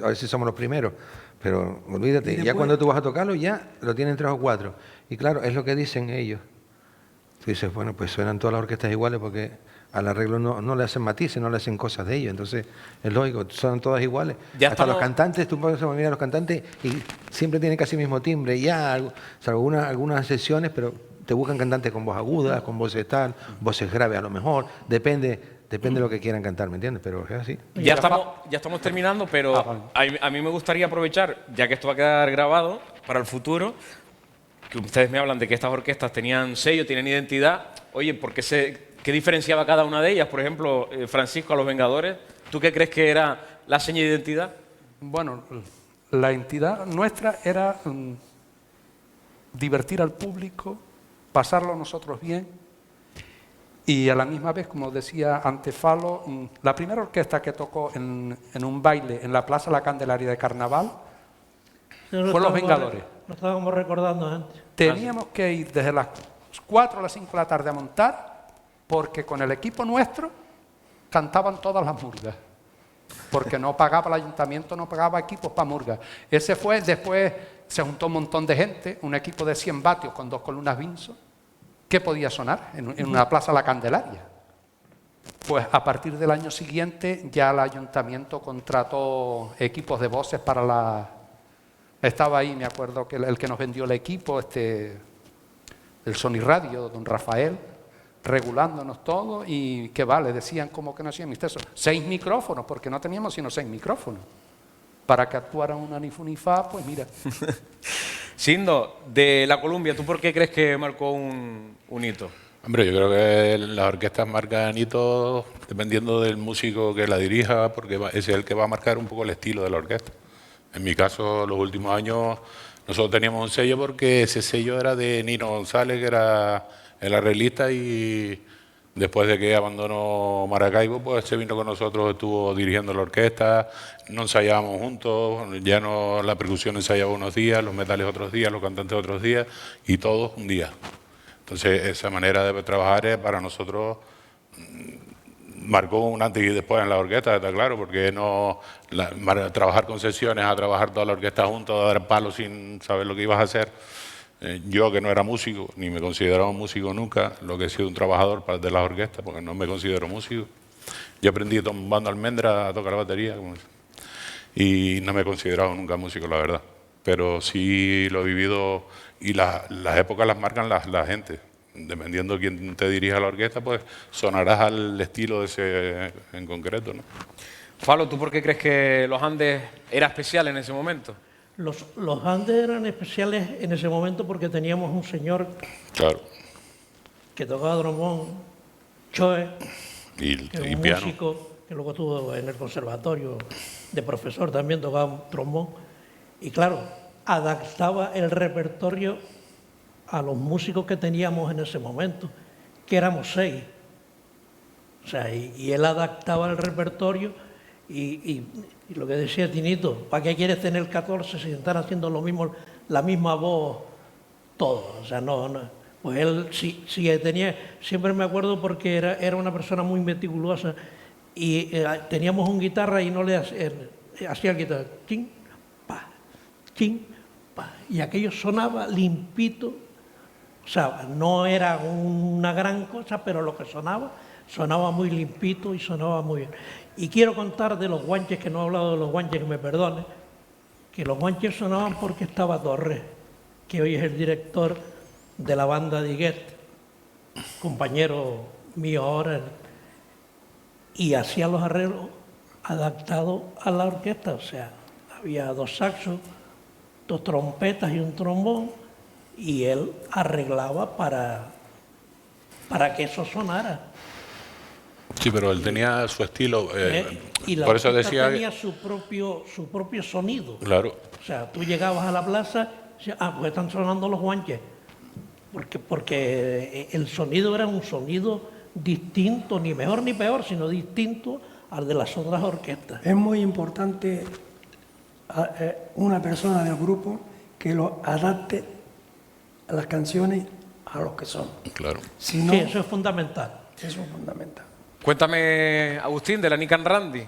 D: ver si somos los primeros. Pero olvídate, después, ya cuando tú vas a tocarlo ya lo tienen 3 o 4. Y claro, es lo que dicen ellos. Tú dices, bueno, pues suenan todas las orquestas iguales porque al arreglo no le hacen matices, no le hacen cosas de ellos. Entonces, es lógico, suenan todas iguales.
C: Ya
D: hasta los cantantes, tú puedes mirar a los cantantes y siempre tienen casi el mismo timbre. Ya, salvo algunas sesiones, pero te buscan cantantes con voz aguda, con voces tal, voces graves a lo mejor. Depende de lo que quieran cantar, ¿me entiendes? Pero es así.
C: Ya estamos terminando, pero a mí me gustaría aprovechar, ya que esto va a quedar grabado para el futuro, que ustedes me hablan de que estas orquestas tenían sello, tienen identidad. Oye, ¿qué diferenciaba cada una de ellas? Por ejemplo, Francisco, a Los Vengadores, ¿tú qué crees que era la seña de identidad?
G: Bueno, la entidad nuestra era divertir al público, pasarlo nosotros bien y a la misma vez, como decía antes Falo, la primera orquesta que tocó en un baile en la Plaza La Candelaria de Carnaval fue Los Vengadores.
H: Lo estábamos recordando antes.
G: Teníamos que ir desde las 4 a las 5 de la tarde a montar porque con el equipo nuestro cantaban todas las murgas. Porque no pagaba el ayuntamiento, no pagaba equipos para murgas. Ese fue, después se juntó un montón de gente, un equipo de 100 vatios con 2 columnas Vinso. ¿Qué podía sonar en una Plaza La Candelaria? Pues a partir del año siguiente ya el ayuntamiento contrató equipos de voces para la... Estaba ahí, me acuerdo, que el que nos vendió el equipo, el Sony Radio, don Rafael, regulándonos todo y que vale, decían como que no hacían mis tesos. 6 micrófonos, porque no teníamos sino 6 micrófonos. Para que actuaran una ni fu ni fa, pues mira.
C: Sindo, de la Columbia, ¿tú por qué crees que marcó un hito?
F: Hombre, yo creo que las orquestas marcan hitos dependiendo del músico que la dirija, porque ese es el que va a marcar un poco el estilo de la orquesta. En mi caso, los últimos años, nosotros teníamos un sello porque ese sello era de Nino González, que era el arreglista, y después de que abandonó Maracaibo, pues se vino con nosotros, estuvo dirigiendo la orquesta, no ensayábamos juntos, ya no, la percusión ensayaba unos días, los metales otros días, los cantantes otros días, y todos un día. Entonces, esa manera de trabajar para nosotros marcó un antes y después en la orquesta, está claro, porque trabajar con sesiones, a trabajar toda la orquesta juntos, a dar palos sin saber lo que ibas a hacer. Yo, que no era músico, ni me consideraba un músico nunca, lo que he sido un trabajador de las orquestas, porque no me considero músico. Yo aprendí tomando almendra a tocar la batería, y no me he considerado nunca músico, la verdad. Pero sí lo he vivido, y las épocas las marcan la gente. Dependiendo de quién te dirija la orquesta, pues sonarás al estilo de ese en concreto, ¿no?
C: Falo, ¿tú por qué crees que Los Andes era especial en ese momento?
H: Los Andes eran especiales en ese momento porque teníamos un señor
F: Claro.
H: que tocaba trombón, Choe, que era
F: y
H: un
F: piano.
H: músico que luego estuvo en el conservatorio de profesor, también tocaba un trombón. Y claro, adaptaba el repertorio a los músicos que teníamos en ese momento, que éramos 6. O sea, y él adaptaba el repertorio y lo que decía Tinito, ¿para qué quieres tener 14 si están haciendo lo mismo, la misma voz todos? O sea, no. Pues él sí tenía, siempre me acuerdo porque era una persona muy meticulosa y teníamos un guitarra y no le hacía el guitarra, chin, pa, y aquello sonaba limpito. O sea, no era una gran cosa, pero lo que sonaba muy limpito y sonaba muy bien. Y quiero contar de los guanches, que no he hablado de los guanches, que me perdone, que los guanches sonaban porque estaba Torres, que hoy es el director de la banda de Iguet, compañero mío ahora, y hacía los arreglos adaptados a la orquesta. O sea, había 2 saxos, 2 trompetas y un trombón, y él arreglaba para que eso sonara.
F: Sí, pero él tenía su estilo.
H: Y la
F: por eso
H: orquesta
F: decía
H: tenía su propio sonido.
F: Claro.
H: O sea, tú llegabas a la plaza y decías, pues están sonando los guanches. Porque el sonido era un sonido distinto, ni mejor ni peor, sino distinto al de las otras orquestas.
E: Es muy importante una persona del grupo que lo adapte a las canciones a lo que son.
F: Claro.
E: Si no,
H: Sí, eso es fundamental.
E: eso es fundamental.
C: Cuéntame, Agustín, de la Nican Randy.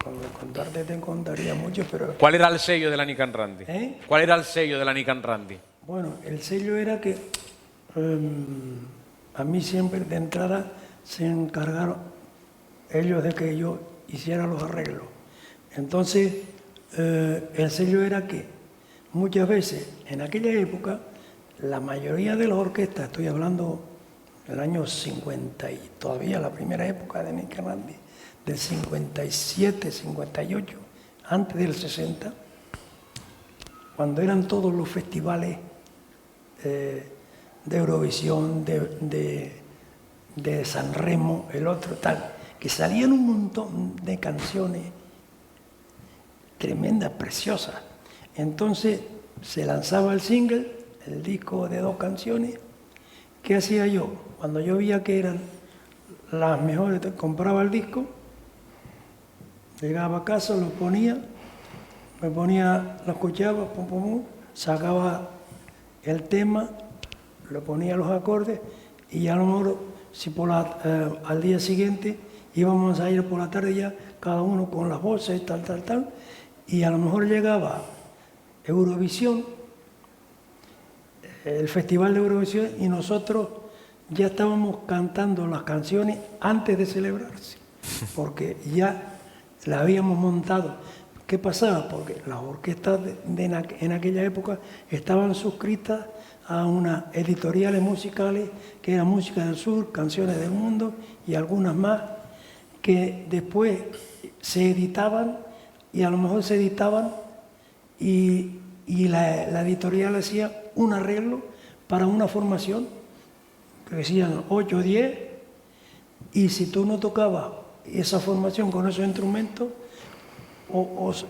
E: Cuando contarte te contaría mucho, pero...
C: ¿Cuál era el sello de la Nican Randy? ¿Cuál era el sello de la Nican Randy?
E: Bueno, el sello era que a mí siempre de entrada se encargaron ellos de que yo hiciera los arreglos. Entonces, el sello era que muchas veces, en aquella época, la mayoría de las orquestas, estoy hablando del año 50 y todavía la primera época de Nican Randy, del 57, 58, antes del 60, cuando eran todos los festivales de Eurovisión, de San Remo, el otro tal, que salían un montón de canciones tremendas, preciosas. Entonces se lanzaba el single, el disco de 2 canciones. ¿Qué hacía yo? Cuando yo veía que eran las mejores, compraba el disco, llegaba a casa, lo ponía, lo escuchaba, pum, pum, pum, sacaba el tema, le ponía los acordes y a lo mejor si al día siguiente íbamos a ir por la tarde ya, cada uno con las voces, tal, y a lo mejor llegaba Eurovisión, el Festival de Eurovisión, y nosotros ya estábamos cantando las canciones antes de celebrarse, porque ya la habíamos montado. ¿Qué pasaba? Porque las orquestas en aquella época estaban suscritas a unas editoriales musicales, que eran Música del Sur, Canciones del Mundo y algunas más, que después se editaban y a lo mejor se editaban y la editorial hacía un arreglo para una formación, que decían 8 o 10, y si tú no tocabas esa formación con esos instrumentos,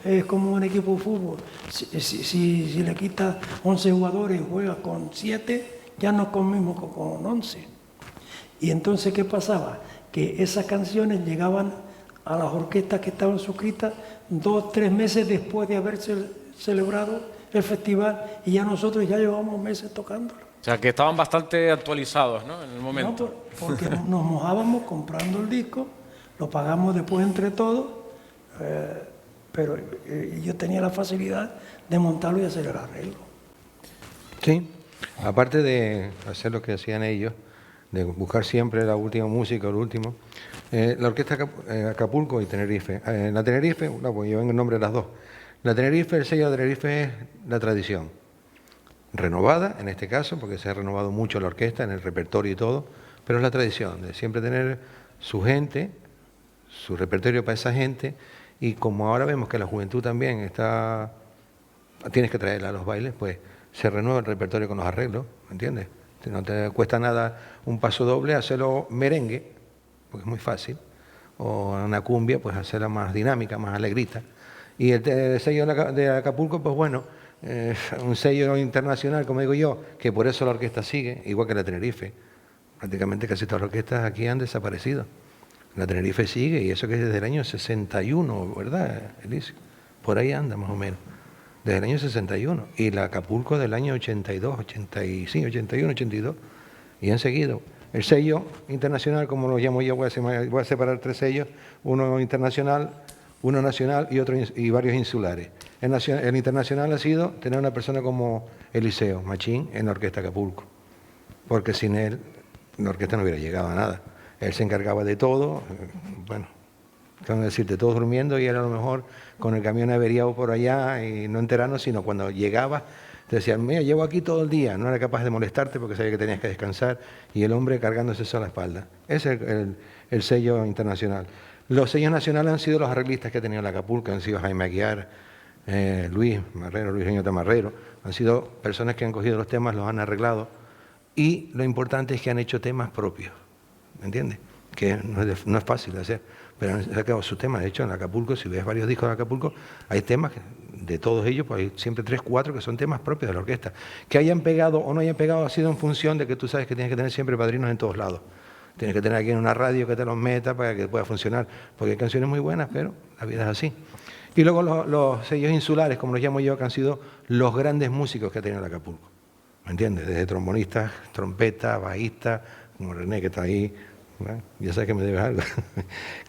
E: es como un equipo de fútbol. Si le quitas 11 jugadores y juegas con 7, ya no es con mismo con 11. Y entonces, ¿qué pasaba? Que esas canciones llegaban a las orquestas que estaban suscritas 2 o 3 meses después de haberse celebrado el festival, y ya nosotros ya llevábamos meses tocándolo.
C: O sea, que estaban bastante actualizados, ¿no? En el momento.
E: No, porque nos mojábamos comprando el disco, lo pagamos después entre todos, pero yo tenía la facilidad de montarlo y hacer el arreglo.
D: Sí, aparte de hacer lo que hacían ellos, de buscar siempre la última música, lo último, la orquesta Acapulco y Tenerife. La Tenerife, no, pues yo vengo en nombre de las dos. La Tenerife, el sello de Tenerife es la tradición, renovada en este caso, porque se ha renovado mucho la orquesta en el repertorio y todo, pero es la tradición de siempre tener su gente, su repertorio para esa gente, y como ahora vemos que la juventud también tienes que traerla a los bailes, pues se renueva el repertorio con los arreglos, ¿me entiendes? No te cuesta nada un paso doble, hacerlo merengue, porque es muy fácil, o una cumbia, pues hacerla más dinámica, más alegrita. Y el sello de Acapulco, pues bueno, un sello internacional, como digo yo, que por eso la orquesta sigue, igual que la Tenerife. Prácticamente casi todas las orquestas aquí han desaparecido. La Tenerife sigue, y eso que es desde el año 61, ¿verdad, Elisio? Por ahí anda, más o menos. Desde el año 61. Y la Acapulco del año 82, 81, 82. Y han seguido. El sello internacional, como lo llamo yo, voy a separar 3 sellos. Uno internacional, uno nacional y varios insulares. El internacional ha sido tener una persona como Eliseo Machín en la Orquesta Acapulco. Porque sin él, la orquesta no hubiera llegado a nada. Él se encargaba de todo, bueno, ¿cómo decirte? Todos durmiendo, y él a lo mejor con el camión averiado por allá, y no enterarnos, sino cuando llegaba, te decían, mira, llevo aquí todo el día, no era capaz de molestarte porque sabía que tenías que descansar, y el hombre cargándose eso a la espalda. Ese es el sello internacional. Los sellos nacionales han sido los arreglistas que ha tenido la Acapulco, han sido Jaime Aguiar, Luis Reño Tamarrero, han sido personas que han cogido los temas, los han arreglado, y lo importante es que han hecho temas propios, ¿me entiendes? Que no es fácil de hacer, pero han sacado sus temas. De hecho, en Acapulco, si ves varios discos de Acapulco, hay temas, de todos ellos, pues hay siempre 3, 4 que son temas propios de la orquesta. Que hayan pegado o no hayan pegado ha sido en función de que tú sabes que tienes que tener siempre padrinos en todos lados. Tienes que tener aquí en una radio que te los meta para que pueda funcionar, porque hay canciones muy buenas, pero la vida es así. Y luego los sellos insulares, como los llamo yo, que han sido los grandes músicos que ha tenido el Acapulco. ¿Me entiendes? Desde trombonistas, trompetas, bajistas, como René, que está ahí, ¿verdad? Ya sabes que me debes algo.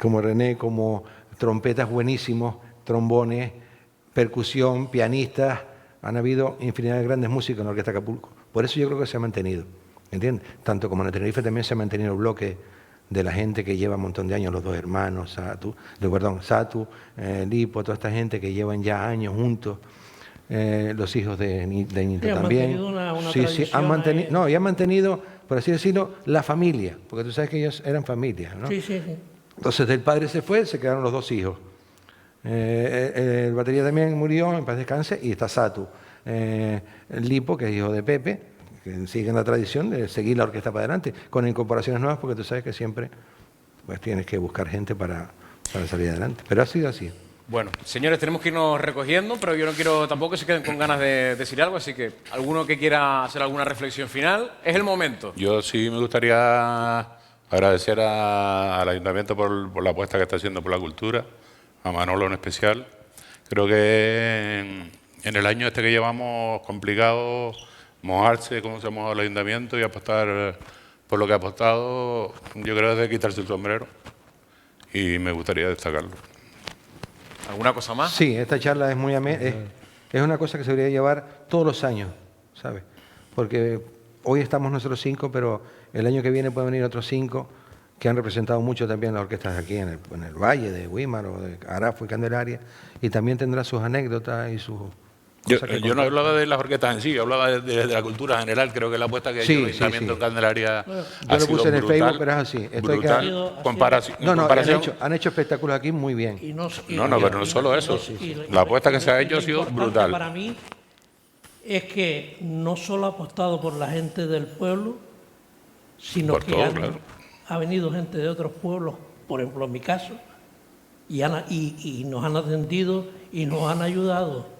D: Como René, como trompetas buenísimos, trombones, percusión, pianistas. Han habido infinidad de grandes músicos en la Orquesta Acapulco. Por eso yo creo que se ha mantenido, ¿entiendes? Tanto como en el Tenerife también se ha mantenido el bloque de la gente que lleva un montón de años, los 2 hermanos, Satu, Lipo, toda esta gente que llevan ya años juntos. Los hijos de Nito también. Han mantenido, por así decirlo, la familia, porque tú sabes que ellos eran familia, ¿no?
H: Sí.
D: Entonces el padre se fue, se quedaron los 2 hijos. El batería también murió, en paz descanse, y está Satu. Lipo, que es hijo de Pepe, que sigue la tradición de seguir la orquesta para adelante, con incorporaciones nuevas, porque tú sabes que siempre pues tienes que buscar gente para salir adelante. Pero ha sido así.
C: Bueno, señores, tenemos que irnos recogiendo, pero yo no quiero tampoco que se queden con ganas de decir algo, así que alguno que quiera hacer alguna reflexión final, es el momento.
F: Yo sí me gustaría agradecer al Ayuntamiento por la apuesta que está haciendo por la cultura, a Manolo en especial. Creo que en el año este que llevamos complicado, mojarse como se ha mojado el Ayuntamiento y apostar por lo que ha apostado, yo creo que es de quitarse el sombrero, y me gustaría destacarlo.
C: ¿Alguna cosa más?
D: Sí, esta charla es muy es una cosa que se debería llevar todos los años, ¿sabes? Porque hoy estamos nosotros 5, pero el año que viene pueden venir otros 5 que han representado mucho también las orquestas aquí en el Valle de Güímar o de Arafo y Candelaria, y también tendrá sus anécdotas y sus...
F: Yo no hablaba de las orquestas en sí, yo hablaba de la cultura en general. Creo que la apuesta que ha hecho el Ayuntamiento en Candelaria
D: yo lo puse en el Facebook, pero es así. Han hecho espectáculos aquí muy bien.
F: Pero no solo eso. La apuesta que se ha hecho ha sido brutal.
H: Para mí es que no solo ha apostado por la gente del pueblo, sino
F: por
H: que
F: todo, claro.
H: Ha venido gente de otros pueblos, por ejemplo en mi caso, y nos han atendido y nos han ayudado.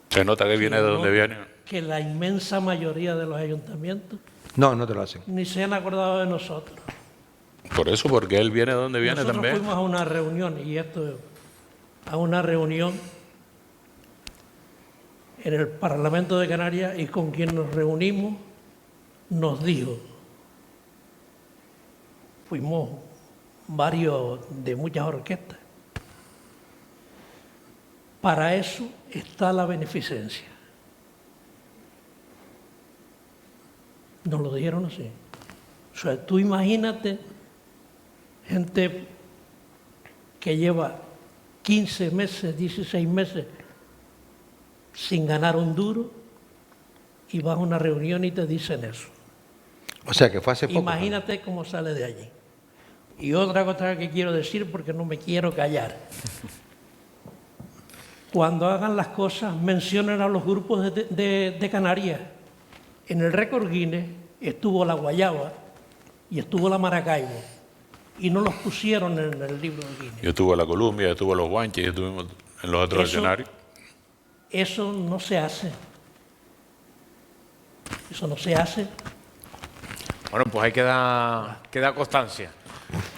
F: Se nota que viene de donde viene.
H: Que la inmensa mayoría de los ayuntamientos
D: no te lo hacen.
H: Ni se han acordado de nosotros.
F: Por eso, porque él viene de donde viene
H: nosotros
F: también.
H: Fuimos a una reunión, a una reunión en el Parlamento de Canarias, y con quien nos reunimos nos dijo, fuimos varios de muchas orquestas, para eso está la beneficencia. Nos lo dijeron así. O sea, tú imagínate gente que lleva 15 meses, 16 meses sin ganar un duro, y vas a una reunión y te dicen eso.
D: O sea, que fue hace poco.
H: Imagínate cómo sale de allí. Y otra cosa que quiero decir, porque no me quiero callar. Cuando hagan las cosas, mencionen a los grupos de Canarias. En el récord Guinness estuvo la guayaba y estuvo la Maracaibo, y no los pusieron en el libro de Guinness.
F: Yo estuve en la Columbia, yo estuve en los Guanches, estuvimos en los otros escenarios.
H: Eso no se hace. Eso no se hace.
C: Bueno, pues ahí queda constancia.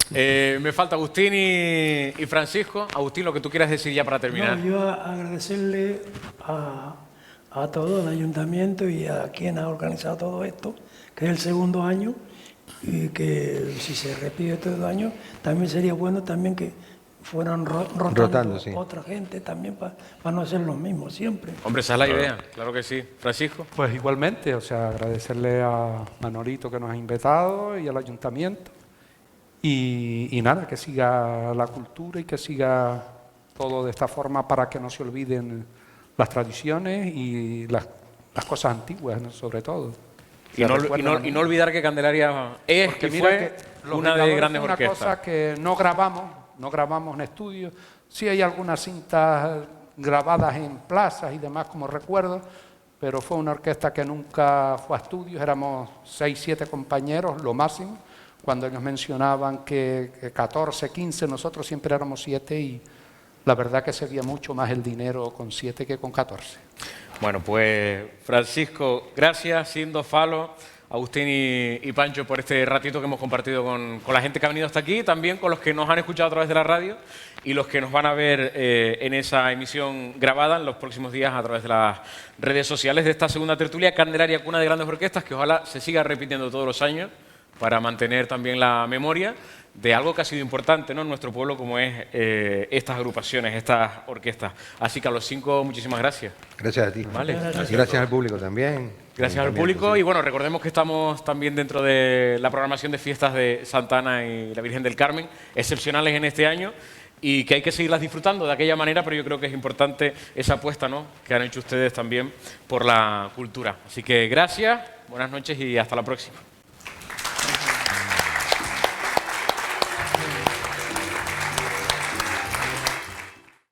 C: Me falta Agustín y Francisco. Agustín, lo que tú quieras decir ya para terminar.
E: No, yo agradecerle a todo el ayuntamiento y a quien ha organizado todo esto, que es el segundo año, y que si se repite todo el año, también sería bueno también que fueran rotando
D: sí.
E: otra gente también para no hacer lo mismo siempre.
C: Hombre, esa es la idea, claro que sí. Francisco.
G: Pues igualmente, o sea, agradecerle a Manolito que nos ha invitado y al ayuntamiento. Y nada, que siga la cultura y que siga todo de esta forma para que no se olviden las tradiciones y las cosas antiguas, ¿no? Sobre todo.
C: Y no olvidar que Candelaria es
G: Porque
C: y
G: mira
C: fue
G: que Los
C: una de
G: Vengadores
C: grandes
G: fue una
C: orquestas.
G: cosa que no grabamos en estudio. Sí hay algunas cintas grabadas en plazas y demás como recuerdo, pero fue una orquesta que nunca fue a estudios. Éramos 6, 7 compañeros, lo máximo. Cuando ellos mencionaban que 14, 15, nosotros siempre éramos 7 y la verdad que se veía mucho más el dinero con 7 que con 14.
C: Bueno, pues Francisco, gracias, Sindo, Falo, Agustín y Pancho por este ratito que hemos compartido con la gente que ha venido hasta aquí, también con los que nos han escuchado a través de la radio y los que nos van a ver en esa emisión grabada en los próximos días a través de las redes sociales de esta segunda tertulia Candelaria, cuna de grandes orquestas, que ojalá se siga repitiendo todos los años para mantener también la memoria de algo que ha sido importante, ¿no?, en nuestro pueblo, como es estas agrupaciones, estas orquestas. Así que a los 5, muchísimas gracias.
D: Gracias a ti.
C: Vale.
D: Gracias al público también.
C: Gracias al público.
D: Sí.
C: Y bueno, recordemos que estamos también dentro de la programación de fiestas de Santa Ana y la Virgen del Carmen, excepcionales en este año, y que hay que seguirlas disfrutando de aquella manera, pero yo creo que es importante esa apuesta, ¿no?, que han hecho ustedes también por la cultura. Así que gracias, buenas noches y hasta la próxima.